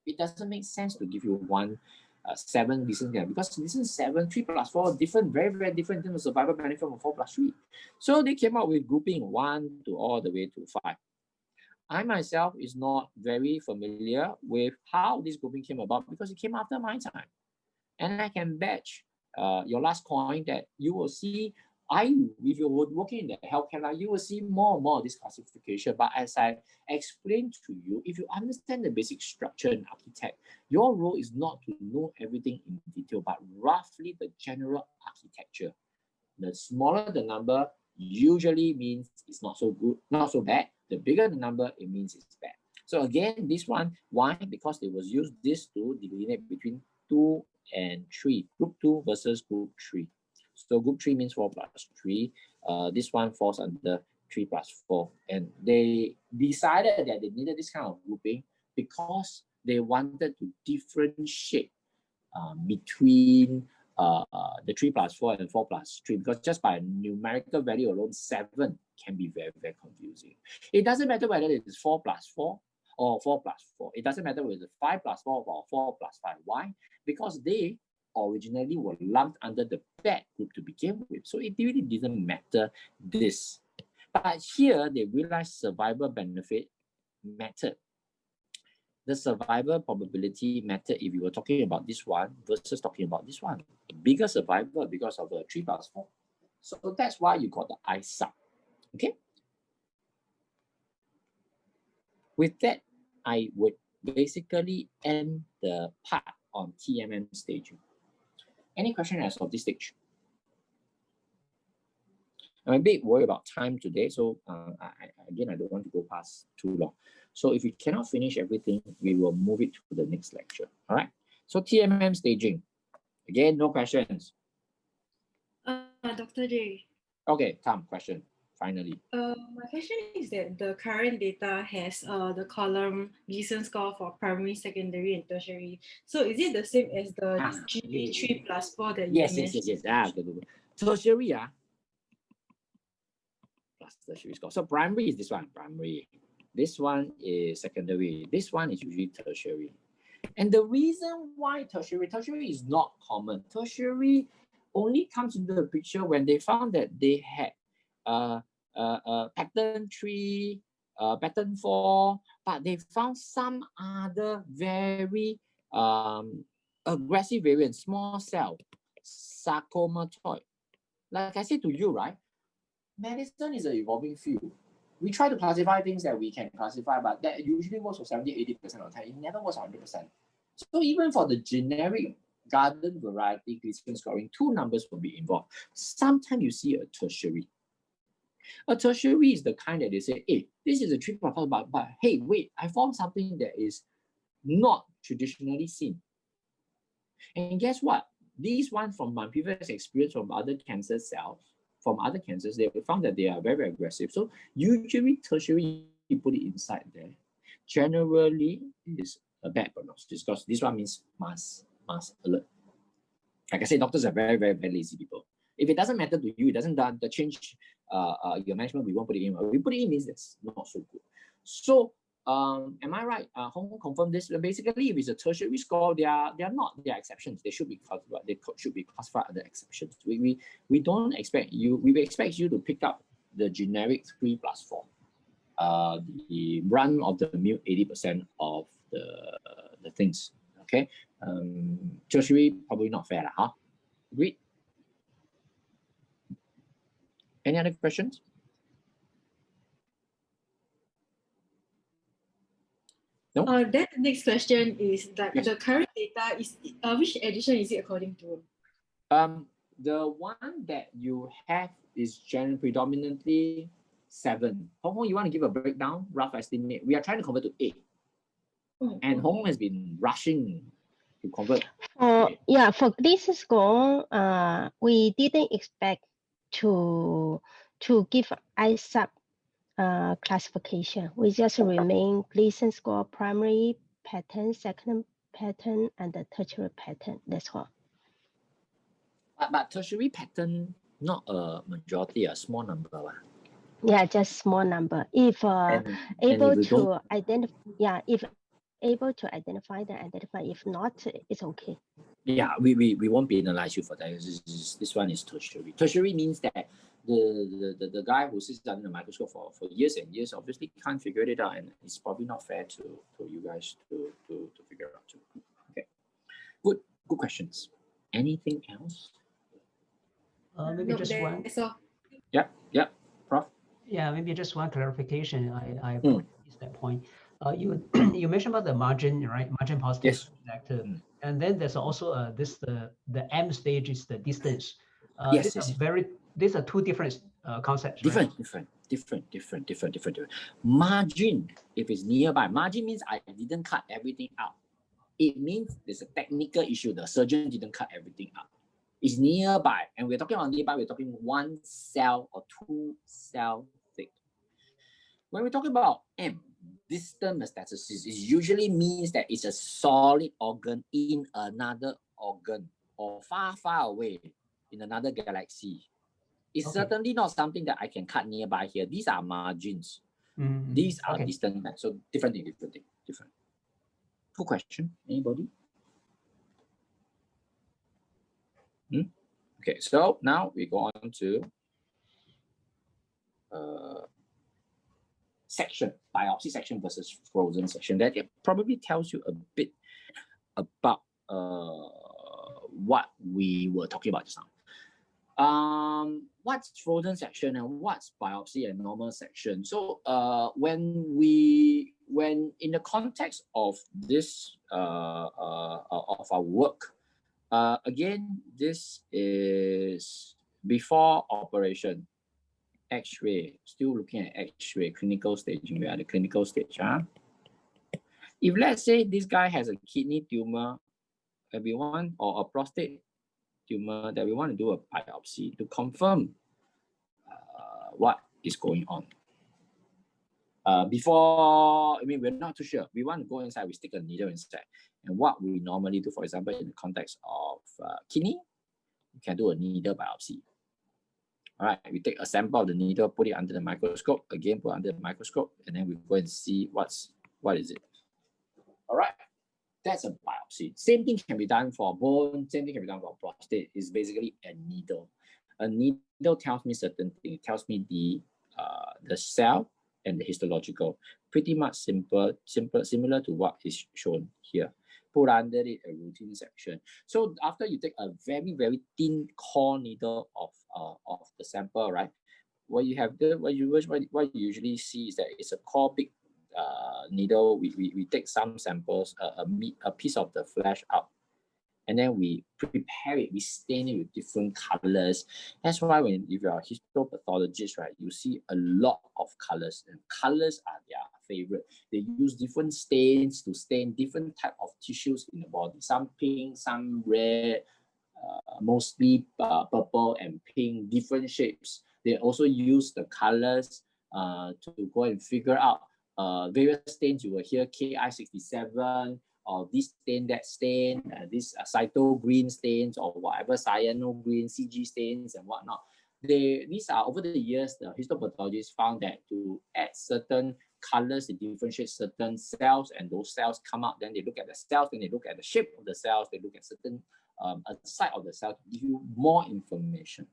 It doesn't make sense to give you 7 Gleason cancer, because Gleason 7, 3 plus 4, different, very, very different in terms of survival benefit from 4 plus 3. So they came out with grouping 1 to all the way to 5. I myself is not very familiar with how this grouping came about because it came after my time. And I can bet your last coin that you will see, if you're working in the healthcare line, you will see more and more of this classification. But as I explained to you, if you understand the basic structure and architect, your role is not to know everything in detail, but roughly the general architecture. The smaller the number usually means it's not so good, not so bad. The bigger the number, it means it's bad. So again, this one, why? Because it was used this to delineate between 2 and 3, group 2 versus group 3. So group 3 means 4 plus 3. This one falls under 3 plus 4. And they decided that they needed this kind of grouping because they wanted to differentiate between the 3 plus 4 and 4 plus 3, because just by numerical value alone, 7 can be very, very confusing. It doesn't matter whether it is 4 plus 4 or 4 plus 4. It doesn't matter whether it's 5 plus 4 or 4 plus 5. Why? Because they originally were lumped under the bad group to begin with. So it really didn't matter this. But here they realized survival benefit mattered. The survival probability matter if you were talking about this one versus talking about this one. Bigger survival because of the 3 plus 4. So that's why you got the ISUP. Okay? With that, I would basically end the part on TMM staging. Any question as of this stage? I'm a bit worried about time today, so again, I don't want to go past too long. So if we cannot finish everything, we will move it to the next lecture. All right. So TMM staging. Again, no questions. Dr. J. Okay, Tom, question, finally. My question is that the current data has the column Gleason score for primary, secondary, and tertiary. So is it the same as the GB3 plus 4 that you mentioned? Yes. Good. Tertiary, plus tertiary score. So primary is this one, primary. This one is secondary. This one is usually tertiary. And the reason why tertiary is not common. Tertiary only comes into the picture when they found that they had pattern 3, pattern 4, but they found some other very aggressive variant, small cell, sarcomatoid. Like I said to you, right? Medicine is an evolving field. We try to classify things that we can classify, but that usually works for 70-80% of the time. It never works 100%. So even for the generic garden variety Gleason scoring, 2 numbers will be involved. Sometimes you see a tertiary. A tertiary is the kind that they say, hey, this is a 3++, but hey, wait, I found something that is not traditionally seen. And guess what? These ones from my previous experience from other cancer cells, from other cancers, they found that they are very, very aggressive. So usually tertiary, you put it inside there. Generally, it is a bad prognosis because this one means mass alert. Like I said, doctors are very, very, very lazy people. If it doesn't matter to you, it doesn't change your management, we won't put it in. We put it in means that's not so good. So am I right? Hong confirm this. Basically, if it's a tertiary score, they are exceptions. They should be classified. They should be classified under exceptions. We don't expect you. We expect you to pick up the generic 3+4. The run of the mill 80% of the things. Okay. Tertiary probably not fair, huh? Agreed. Any other questions? No? Then the next question is that Yes. the current data is which edition is it according to? The one that you have is predominantly 7. Hong, you want to give a breakdown, rough estimate? We are trying to convert to 8. And Hong has been rushing to convert. Yeah, for Gleason score, we didn't expect to give ISUP classification. We just remain Gleason score primary pattern, second pattern, and the tertiary pattern. That's all. But tertiary pattern, not a majority, a small number. Yeah, just small number. If able to identify, yeah, if able to identify, then identify. If not, it's okay. Yeah, we won't penalize you for that. This one is tertiary. Tertiary means that the guy who sits under the microscope for years and years obviously can't figure it out, and it's probably not fair to you guys to figure out too. Okay, good questions. Anything else? Maybe just one. Yeah, Prof. Yeah, maybe just one clarification. I missed that point. You mentioned about the margin, right? Margin positive, yes. Negative. And then there's also the M stage is the distance. Yes, these are 2 different concepts. Different. Margin, if it's nearby, margin means I didn't cut everything out. It means there's a technical issue. The surgeon didn't cut everything out. It's nearby, and we're talking about nearby. We're talking 1 cell or 2 cell thick. When we're talking about M, distant metastasis, it usually means that it's a solid organ in another organ or far, far away in another galaxy. It's certainly not something that I can cut nearby here. These are margins. These are distant. So different thing. Good question. Anybody? Okay, so now we go on to section, biopsy section versus frozen section. That it probably tells you a bit about what we were talking about just now. What's frozen section and what's biopsy and normal section? So when in the context of this of our work, again, this is before operation. X-ray, still looking at X-ray, clinical staging. We are the clinical stage. If let's say this guy has a kidney tumor, and we want, or a prostate tumor that we want to do a biopsy to confirm what is going on. Before, I mean, we're not too sure. We want to go inside, we stick a needle inside. And what we normally do, for example, in the context of kidney, we can do a needle biopsy. All right, we take a sample of the needle, put it under the microscope, again, put under the microscope, and then we go and see what is it. All right, that's a biopsy. Same thing can be done for bone, same thing can be done for prostate. It's basically a needle. A needle tells me certain things. It tells me the cell and the histological. Pretty much similar to what is shown here. Put under it a routine section. So after you take a very, very thin core needle of the sample, right? What you usually see is that it's a core big needle. We take some samples, a piece of the flesh out, and then we prepare it, we stain it with different colors. That's why if you're a histopathologist, right, you see a lot of colors, and colors are their favorite. They use different stains to stain different type of tissues in the body. Some pink, some red, mostly purple and pink, different shapes. They also use the colors to go and figure out various stains. You will hear Ki67, or this stain, that stain, this cyto green stains, or whatever, cyano green, CG stains, and whatnot. These are, over the years, the histopathologists found that to add certain colors, they differentiate certain cells, and those cells come out. Then they look at the cells, then they look at the shape of the cells, they look at certain a side of the cell to give you more information.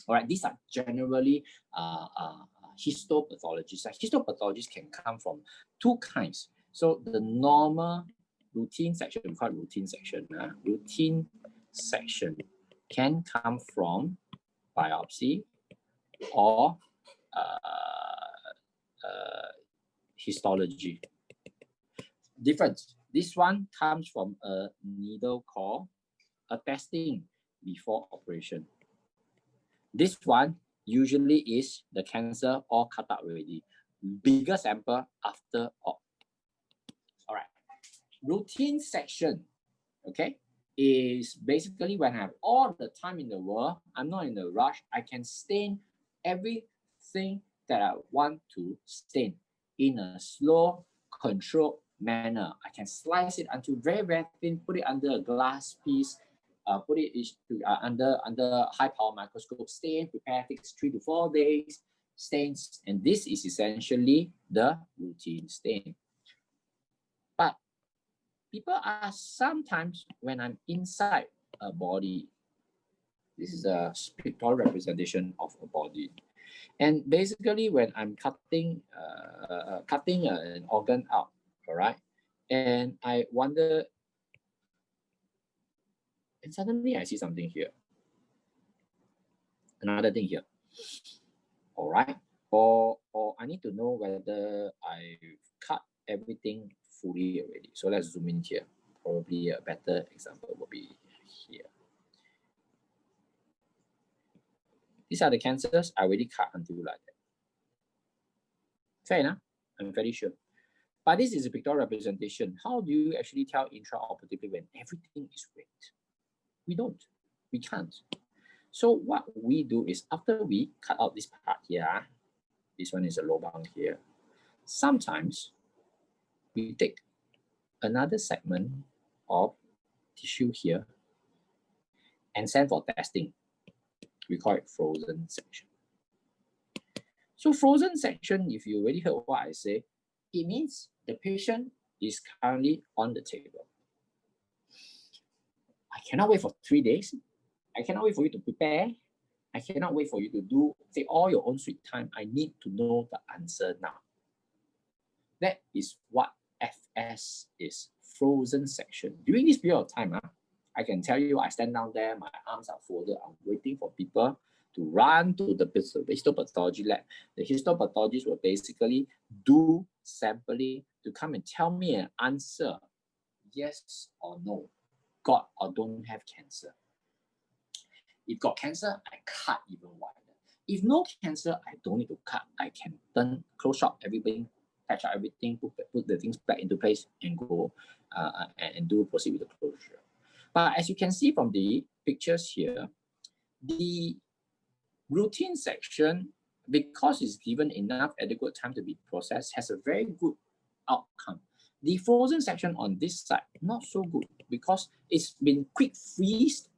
All right, these are generally histopathologists. Histopathologists can come from two kinds. So the normal routine section, we call it routine section. Routine section can come from biopsy or histology. Difference. This one comes from a needle core, a testing before operation. This one usually is the cancer all cut out already. Bigger sample after op. All right. Routine section, okay, is basically when I have all the time in the world, I'm not in a rush, I can stain everything that I want to stain in a slow, controlled manner. I can slice it until very, very thin, put it under a glass piece, put it under high power microscope, stain, prepare, takes 3 to 4 days, stains, and this is essentially the routine stain. But people ask sometimes when I'm inside a body, this is a pictorial representation of a body. And basically when I'm cutting an organ out, all right, and I wonder, and suddenly I see something here, another thing here, all right, or I need to know whether I've cut everything fully already. So let's zoom in here. Probably a better example will be here. These are the cancers I already cut until like that. Fair enough, I'm very sure. But this is a pictorial representation. How do you actually tell intraoperatively when everything is wet? We don't. We can't. So what we do is after we cut out this part here, this one is a lobang here. Sometimes we take another segment of tissue here and send for testing. We call it frozen section. So frozen section, if you already heard what I say, it means the patient is currently on the table. I cannot wait for 3 days. I cannot wait for you to prepare. I cannot wait for you to take all your own sweet time. I need to know the answer now. That is what FS is, frozen section. During this period of time, I can tell you, I stand down there, my arms are folded, I'm waiting for people to run to the histopathology lab. The histopathologist will basically do sampling to come and tell me an answer, yes or no, got or don't have cancer. If got cancer, I cut even wider. If no cancer, I don't need to cut. I can close shop everything, patch up everything, put the things back into place and go and proceed with the closure. But as you can see from the pictures here, the routine section, because it's given enough adequate time to be processed, has a very good outcome. The frozen section on this side, not so good because it's been quick freezed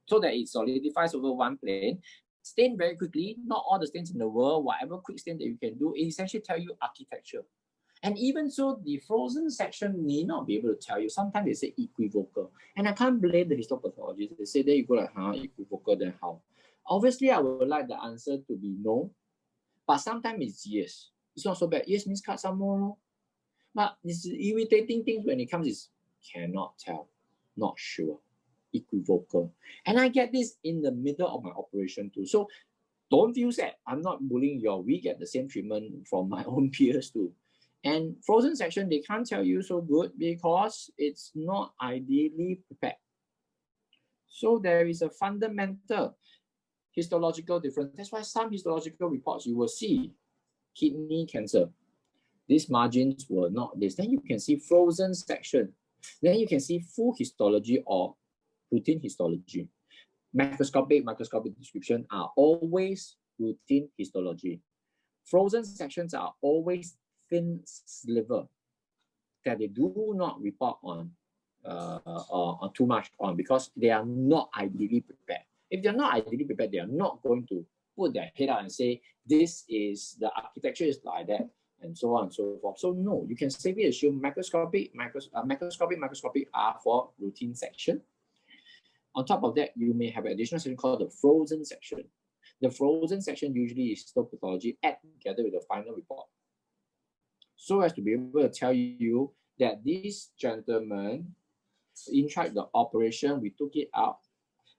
so that it solidifies over one plane, stain very quickly, not all the stains in the world, whatever quick stain that you can do, it essentially tell you architecture. And even so, the frozen section may not be able to tell you. Sometimes they say equivocal. And I can't blame the histopathologists. They say, there you go, like, huh, equivocal, then how? Obviously, I would like the answer to be no, but sometimes it's yes. It's not so bad. Yes means cut some more. But it's irritating things when it comes is cannot tell, not sure, equivocal. And I get this in the middle of my operation too. So don't feel sad. I'm not bullying you all. We get the same treatment from my own peers too. And frozen section, they can't tell you so good because it's not ideally prepared. So there is a fundamental histological difference. That's why some histological reports you will see kidney cancer. These margins were not this. Then you can see frozen section. Then you can see full histology or routine histology. Microscopic description are always routine histology. Frozen sections are always thin sliver that they do not report on too much on because they are not ideally prepared. If they're not ideally prepared, they are not going to put their head out and say, this is the architecture is like that, and so on and so forth. So no, you can safely assume microscopic are for routine section. On top of that, you may have an additional section called the frozen section. The frozen section usually is histopathology add together with the final report, so as to be able to tell you that this gentleman inside the operation, we took it out.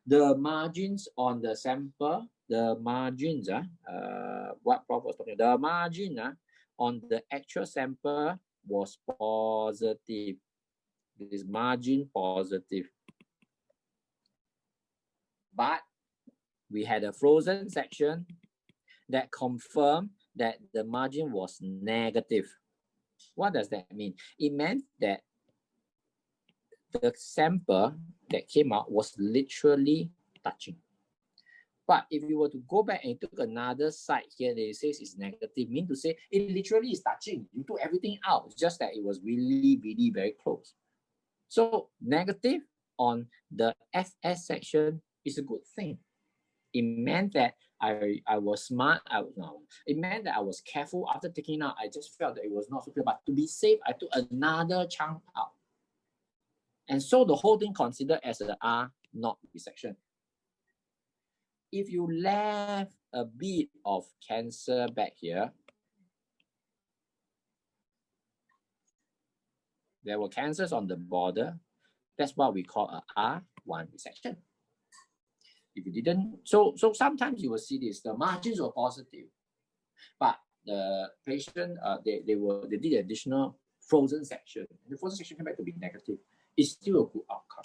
The margins on the sample, the margins, what Prof was talking about, the margin on the actual sample was positive. This margin positive. But we had a frozen section that confirmed that the margin was negative. What does that mean? It meant that the sample that came out was literally touching. But if you were to go back and took another side here that it says it's negative, mean to say it literally is touching. You took everything out, it's just that it was really, really very close. So negative on the FS section is a good thing. It meant that I was smart. It meant that I was careful after taking it out. I just felt that it was not so clear. But to be safe, I took another chunk out. And so the whole thing considered as an R not resection. If you left a bit of cancer back here, there were cancers on the border. That's what we call a R1 resection. If you didn't, so sometimes you will see this, the margins were positive, but the patient, they did additional frozen section. The frozen section came back to be negative. It's still a good outcome.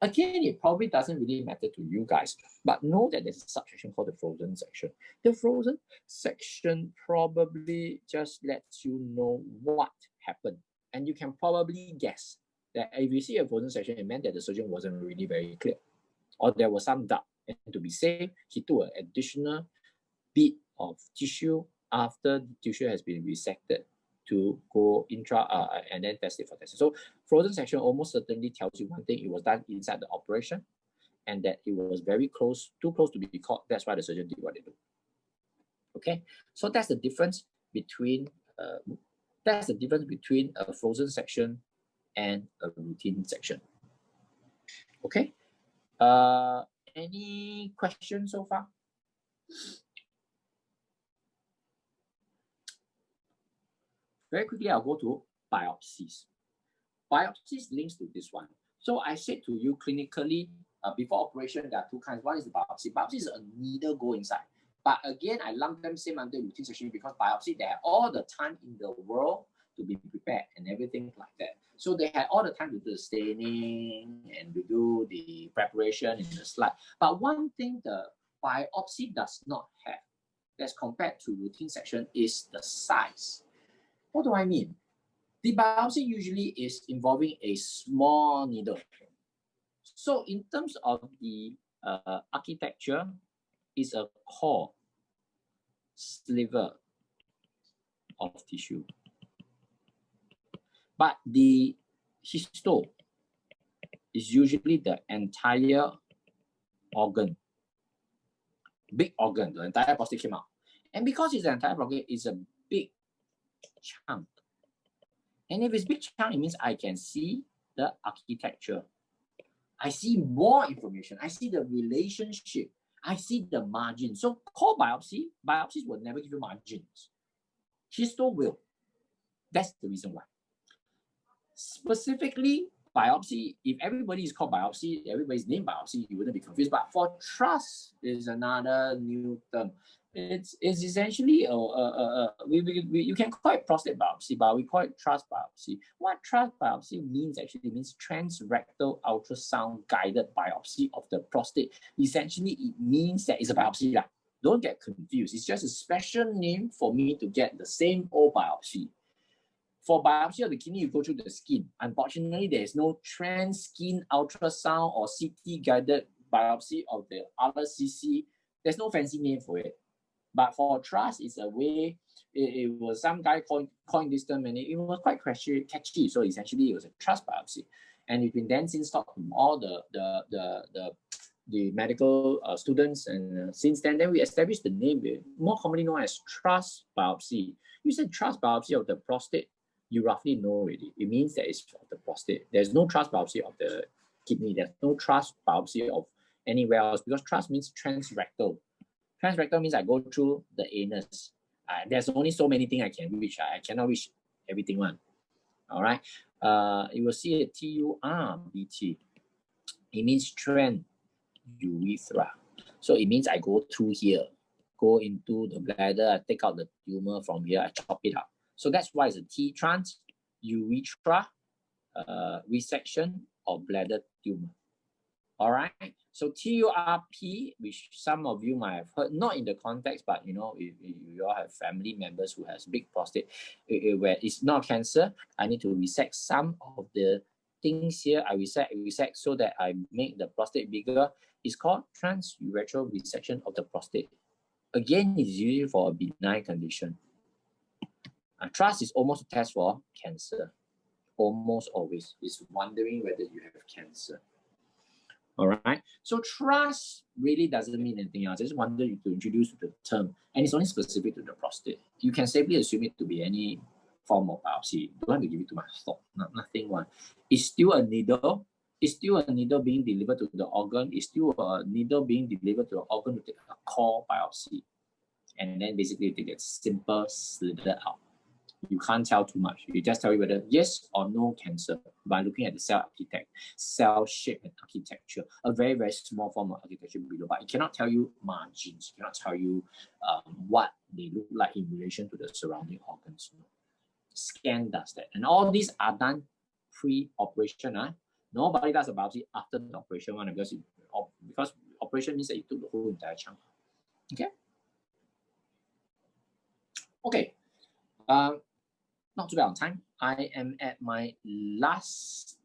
Again, it probably doesn't really matter to you guys, but know that there's a subsection called the frozen section. The frozen section probably just lets you know what happened. And you can probably guess that if you see a frozen section, it meant that the surgeon wasn't really very clear, or there was some doubt. And to be safe, he took an additional bit of tissue after the tissue has been resected to go intra and then test it for testing. So frozen section almost certainly tells you one thing: it was done inside the operation, and that it was very close, too close to be caught. That's why the surgeon did what they do. Okay, so that's the difference between a frozen section and a routine section. Okay. Any questions so far? Very quickly, I'll go to biopsies. Biopsies links to this one. So I said to you clinically, before operation, there are two kinds. One is the biopsy. Biopsy is a needle go inside. But again, I lump them same under routine section because biopsy, they have all the time in the world to be prepared and everything like that. So they had all the time to do the staining and to do the preparation in the slide. But one thing the biopsy does not have, as compared to routine section, is the size. What do I mean? The biopsy usually is involving a small needle. So in terms of the architecture, is a core sliver of tissue. But the histo is usually the entire organ, big organ, the entire prostate came out. And because it's the entire prostate, it's a big chunk. And if it's big chunk, it means I can see the architecture. I see more information. I see the relationship. I see the margin. So core biopsies will never give you margins. Histo will. That's the reason why. Specifically, biopsy, if everybody is called biopsy, everybody's named biopsy, you wouldn't be confused. But for TRUS is another new term. It's essentially you can call it prostate biopsy, but we call it TRUS biopsy. What TRUS biopsy means actually means transrectal ultrasound guided biopsy of the prostate. Essentially, it means that it's a biopsy. Don't get confused. It's just a special name for me to get the same old biopsy. For biopsy of the kidney, you go through the skin. Unfortunately, there is no trans-skin ultrasound or CT guided biopsy of the RCC. There's no fancy name for it. But for TRUS, it's a way, it was some guy coined this term, and it was quite catchy. So essentially, it was a TRUS biopsy. And it's been then since taught from all the medical students. And since then we established the name, more commonly known as TRUS biopsy. You said TRUS biopsy of the prostate, you roughly know already. It means that it's of the prostate. There's no TRUS biopsy of the kidney. There's no TRUS biopsy of anywhere else, because TRUS means transrectal. Transrectal means I go through the anus. There's only so many things I can reach. I cannot reach everything one. All right. You will see a TURBT. It means trans urethra. So it means I go through here, go into the bladder, I take out the tumor from here, I chop it out. So that's why it's a T trans urethra resection of bladder tumor. All right. So TURP, which some of you might have heard, not in the context, but you know, if you all have family members who has big prostate, where it's not cancer, I need to resect some of the things here. I resect so that I make the prostate bigger. It's called transurethral resection of the prostate. Again, it's usually for a benign condition. TRUS is almost a test for cancer. Almost always. It's wondering whether you have cancer. All right. So TRUS really doesn't mean anything else. I just wanted you to introduce the term, and it's only specific to the prostate. You can safely assume it to be any form of biopsy. Don't have to give it too much thought. Nothing one. It's still a needle. It's still a needle being delivered to the organ. It's still a needle being delivered to the organ to take a core biopsy, and then basically you take a simple slither out. You can't tell too much. You just tell you whether yes or no cancer by looking at the cell shape and architecture. A very, very small form of architecture below, but it cannot tell you margins. It cannot tell you what they look like in relation to the surrounding organs. Scan does that. And all these are done pre-operation. Nobody does a biopsy after the operation one, because operation means that you took the whole entire chunk. Okay? Okay. Not too bad on time. I am at my last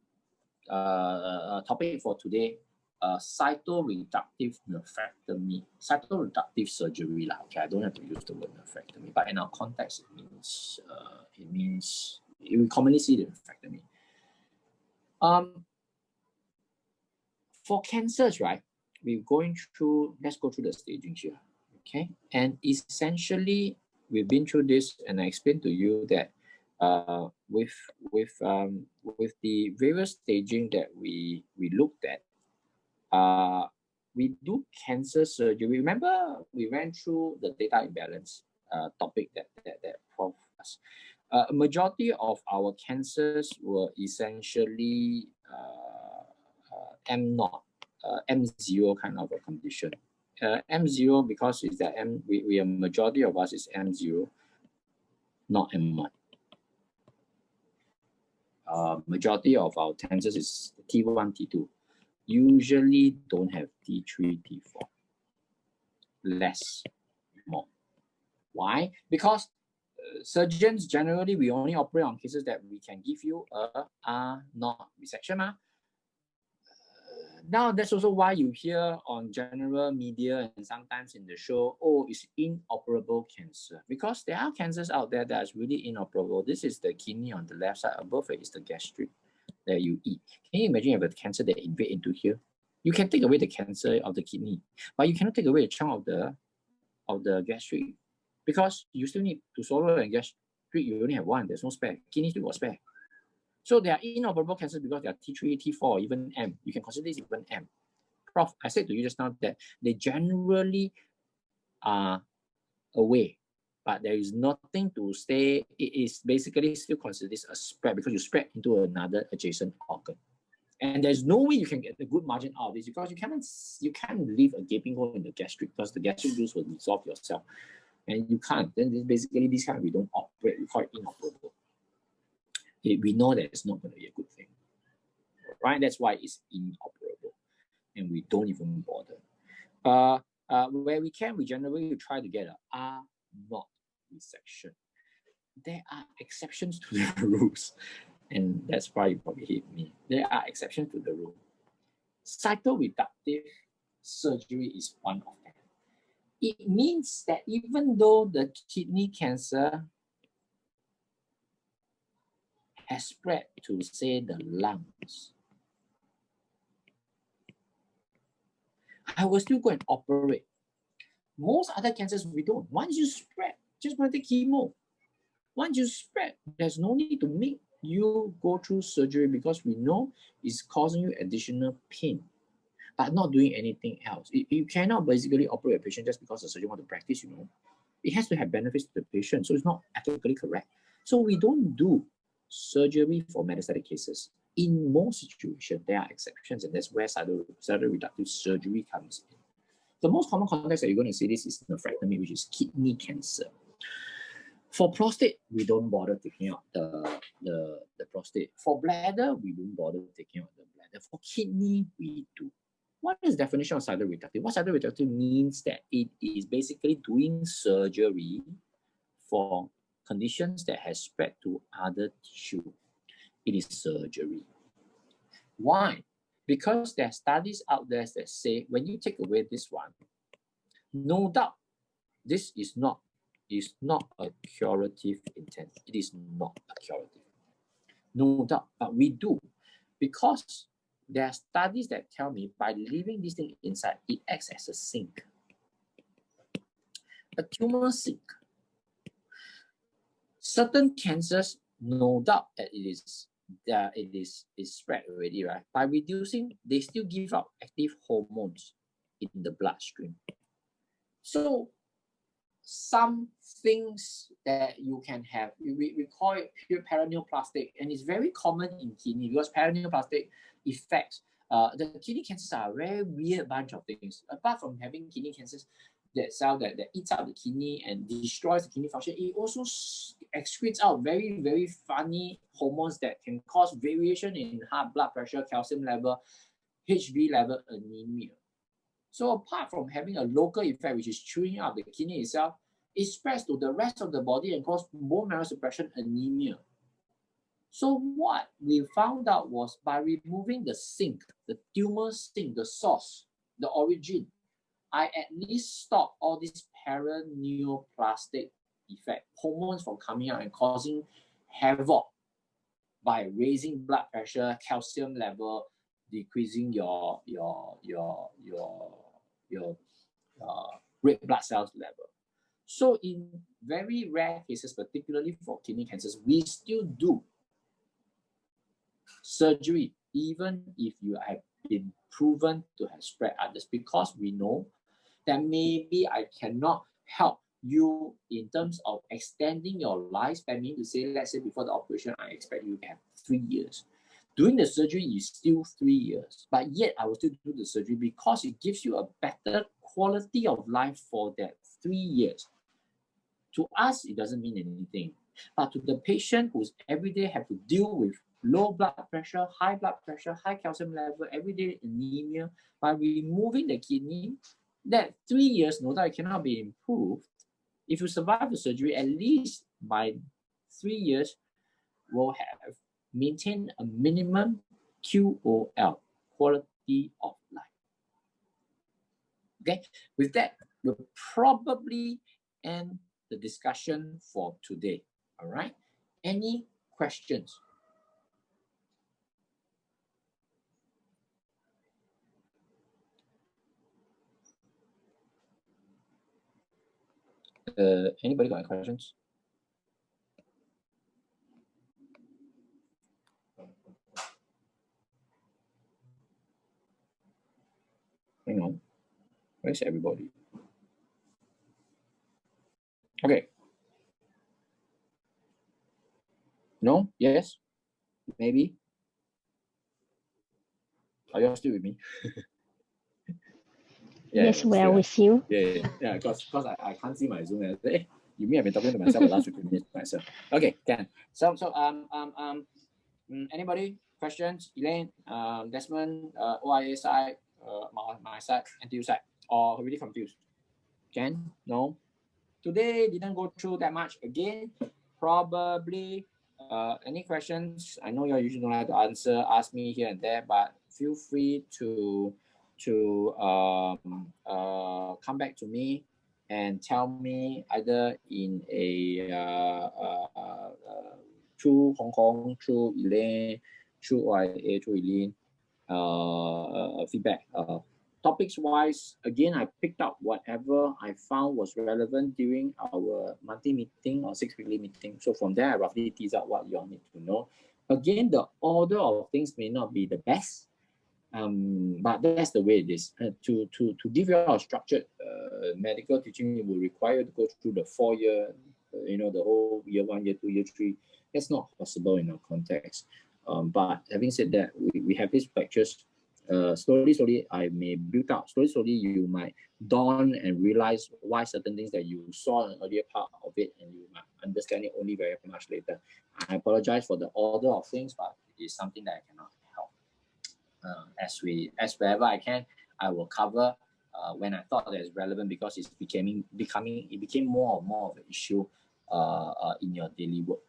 topic for today, cytoreductive nephrectomy, cytoreductive surgery. Okay, I don't have to use the word nephrectomy, but in our context, it means we commonly see the nephrectomy. For cancers, right? We're going through. Let's go through the staging here. Okay, and essentially, we've been through this, and I explained to you that with the various staging that we looked at, we do cancer surgery. Remember, we went through the data imbalance topic that Prof was. A majority of our cancers were essentially M0, M0 kind of a condition. M0 because it's that we a majority of us is M0, not M1. Majority of our cancers is T1, T2. Usually don't have T3, T4. Less, more. Why? Because surgeons generally, we only operate on cases that we can give you a not resection. now that's also why you hear on general media and sometimes in the show, oh, it's inoperable cancer. Because there are cancers out there that is really inoperable. This is the kidney on the left side. Above it is the gastric that you eat. Can you imagine if a cancer that invade into here? You can take away the cancer of the kidney, but you cannot take away a chunk of the gastric, because you still need to swallow and gastric. You only have one. There's no spare. Kidney still got spare. So they are inoperable cancers because they are T3, T4, or even M. You can consider this even M. Prof, I said to you just now that they generally are away, but there is nothing to stay. It is basically still considered a spread because you spread into another adjacent organ. And there's no way you can get a good margin out of this because you can't leave a gaping hole in the gastric because the gastric juice will dissolve yourself. And you can't. Then basically this kind we don't operate. We call it inoperable. We know that it's not going to be a good thing. Right? That's why it's inoperable. And we don't even bother. Where we can, we generally try to get a R-not resection. There are exceptions to the rules. And that's why you probably hate me. There are exceptions to the rule. Cytoreductive surgery is one of them. It means that even though the kidney cancer has spread to, say, the lungs, I will still go and operate. Most other cancers, we don't. Once you spread, just want to take chemo. Once you spread, there's no need to make you go through surgery because we know it's causing you additional pain, but not doing anything else. You cannot basically operate a patient just because the surgeon wants to practice, you know. It has to have benefits to the patient, so it's not ethically correct. So we don't do surgery for metastatic cases. In most situations, there are exceptions, and that's where cytoreductive surgery comes in. The most common context that you're going to see this is nephrectomy, which is kidney cancer. For prostate, we don't bother taking out the prostate. For bladder, we don't bother taking out the bladder. For kidney, we do. What is the definition of cytoreductive? What cytoreductive means that it is basically doing surgery for conditions that has spread to other tissue. It is surgery. Why? Because there are studies out there that say when you take away this one, no doubt this is not a curative intent. It is not a curative. No doubt, but we do. Because there are studies that tell me by leaving this thing inside, it acts as a sink. A tumor sink. Certain cancers, no doubt that it is spread already, right? By reducing, they still give out active hormones in the bloodstream. So some things that you can have, we call it pure paraneoplastic, and it's very common in kidney because paraneoplastic affects the kidney cancers are a very weird bunch of things. Apart from having kidney cancers that cell that eats out the kidney and destroys the kidney function, it also excretes out very, very funny hormones that can cause variation in heart blood pressure, calcium level, HB level, anemia. So apart from having a local effect, which is chewing out the kidney itself, it spreads to the rest of the body and causes bone marrow suppression, anemia. So what we found out was by removing the sink, the tumor sink, the source, the origin, I at least stop all this paraneoplastic effect, hormones from coming out and causing havoc by raising blood pressure, calcium level, decreasing your red blood cells level. So in very rare cases, particularly for kidney cancers, we still do surgery, even if you have been proven to have spread others, because we know that maybe I cannot help you in terms of extending your lifespan. Meaning to say, let's say before the operation, I expect you to have 3 years. Doing the surgery is still 3 years, but yet I will still do the surgery because it gives you a better quality of life for that 3 years. To us, it doesn't mean anything, but to the patient who's every day have to deal with low blood pressure, high calcium level, everyday anemia, by removing the kidney, that 3 years, no doubt it cannot be improved. If you survive the surgery, at least by 3 years, will have maintained a minimum QOL, quality of Okay, with that, we'll probably end the discussion for today. All right, any questions? Anybody got any questions? Hang on, where's everybody? Okay. No? Yes? Maybe? Are you all still with me? Yes, we are with you. Yeah. Because I can't see my Zoom. Hey, you mean I've been talking to myself the last 15 minutes myself. Okay, can. So anybody? Questions? Elaine, Desmond, OIA side, my side, NTU side, or really confused? Can? No? Today didn't go through that much. Again, probably any questions? I know you usually don't have to answer, ask me here and there, but feel free to come back to me and tell me either in a through Hong Kong, through Elaine, through OIA, through Elaine, feedback. Topics wise, again, I picked up whatever I found was relevant during our monthly meeting or 6-weekly meeting. So from there, I roughly tease out what you all need to know. Again, the order of things may not be the best, but that's the way it is. To give you a structured medical teaching, it will require to go through the 4-year, the whole year 1, year 2, year 3. That's not possible in our context. But having said that, we have these lectures. Slowly, I may build up. Slowly, you might dawn and realize why certain things that you saw in an earlier part of it, and you might understand it only very much later. I apologize for the order of things, but it is something that I cannot help. As wherever I can, I will cover when I thought that is relevant, because it became more and more of an issue in your daily work.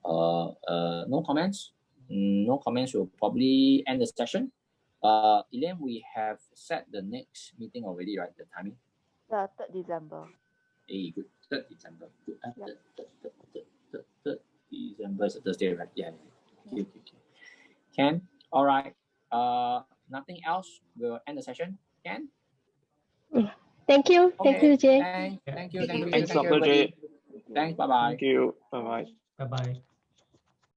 No comments. No comments. Will probably end the session. Elaine, we have set the next meeting already, right? The timing? The 3rd December. Hey, good. 3rd December. Good. Yep. 3rd December is a Thursday, right? Yeah. Okay. Can? All right. Nothing else. We'll end the session. Can? Thank you. Okay. Thank you, Jay. Thank you. Thanks, Dr. J. Thanks. Bye-bye. Thank you. Bye-bye. Bye-bye.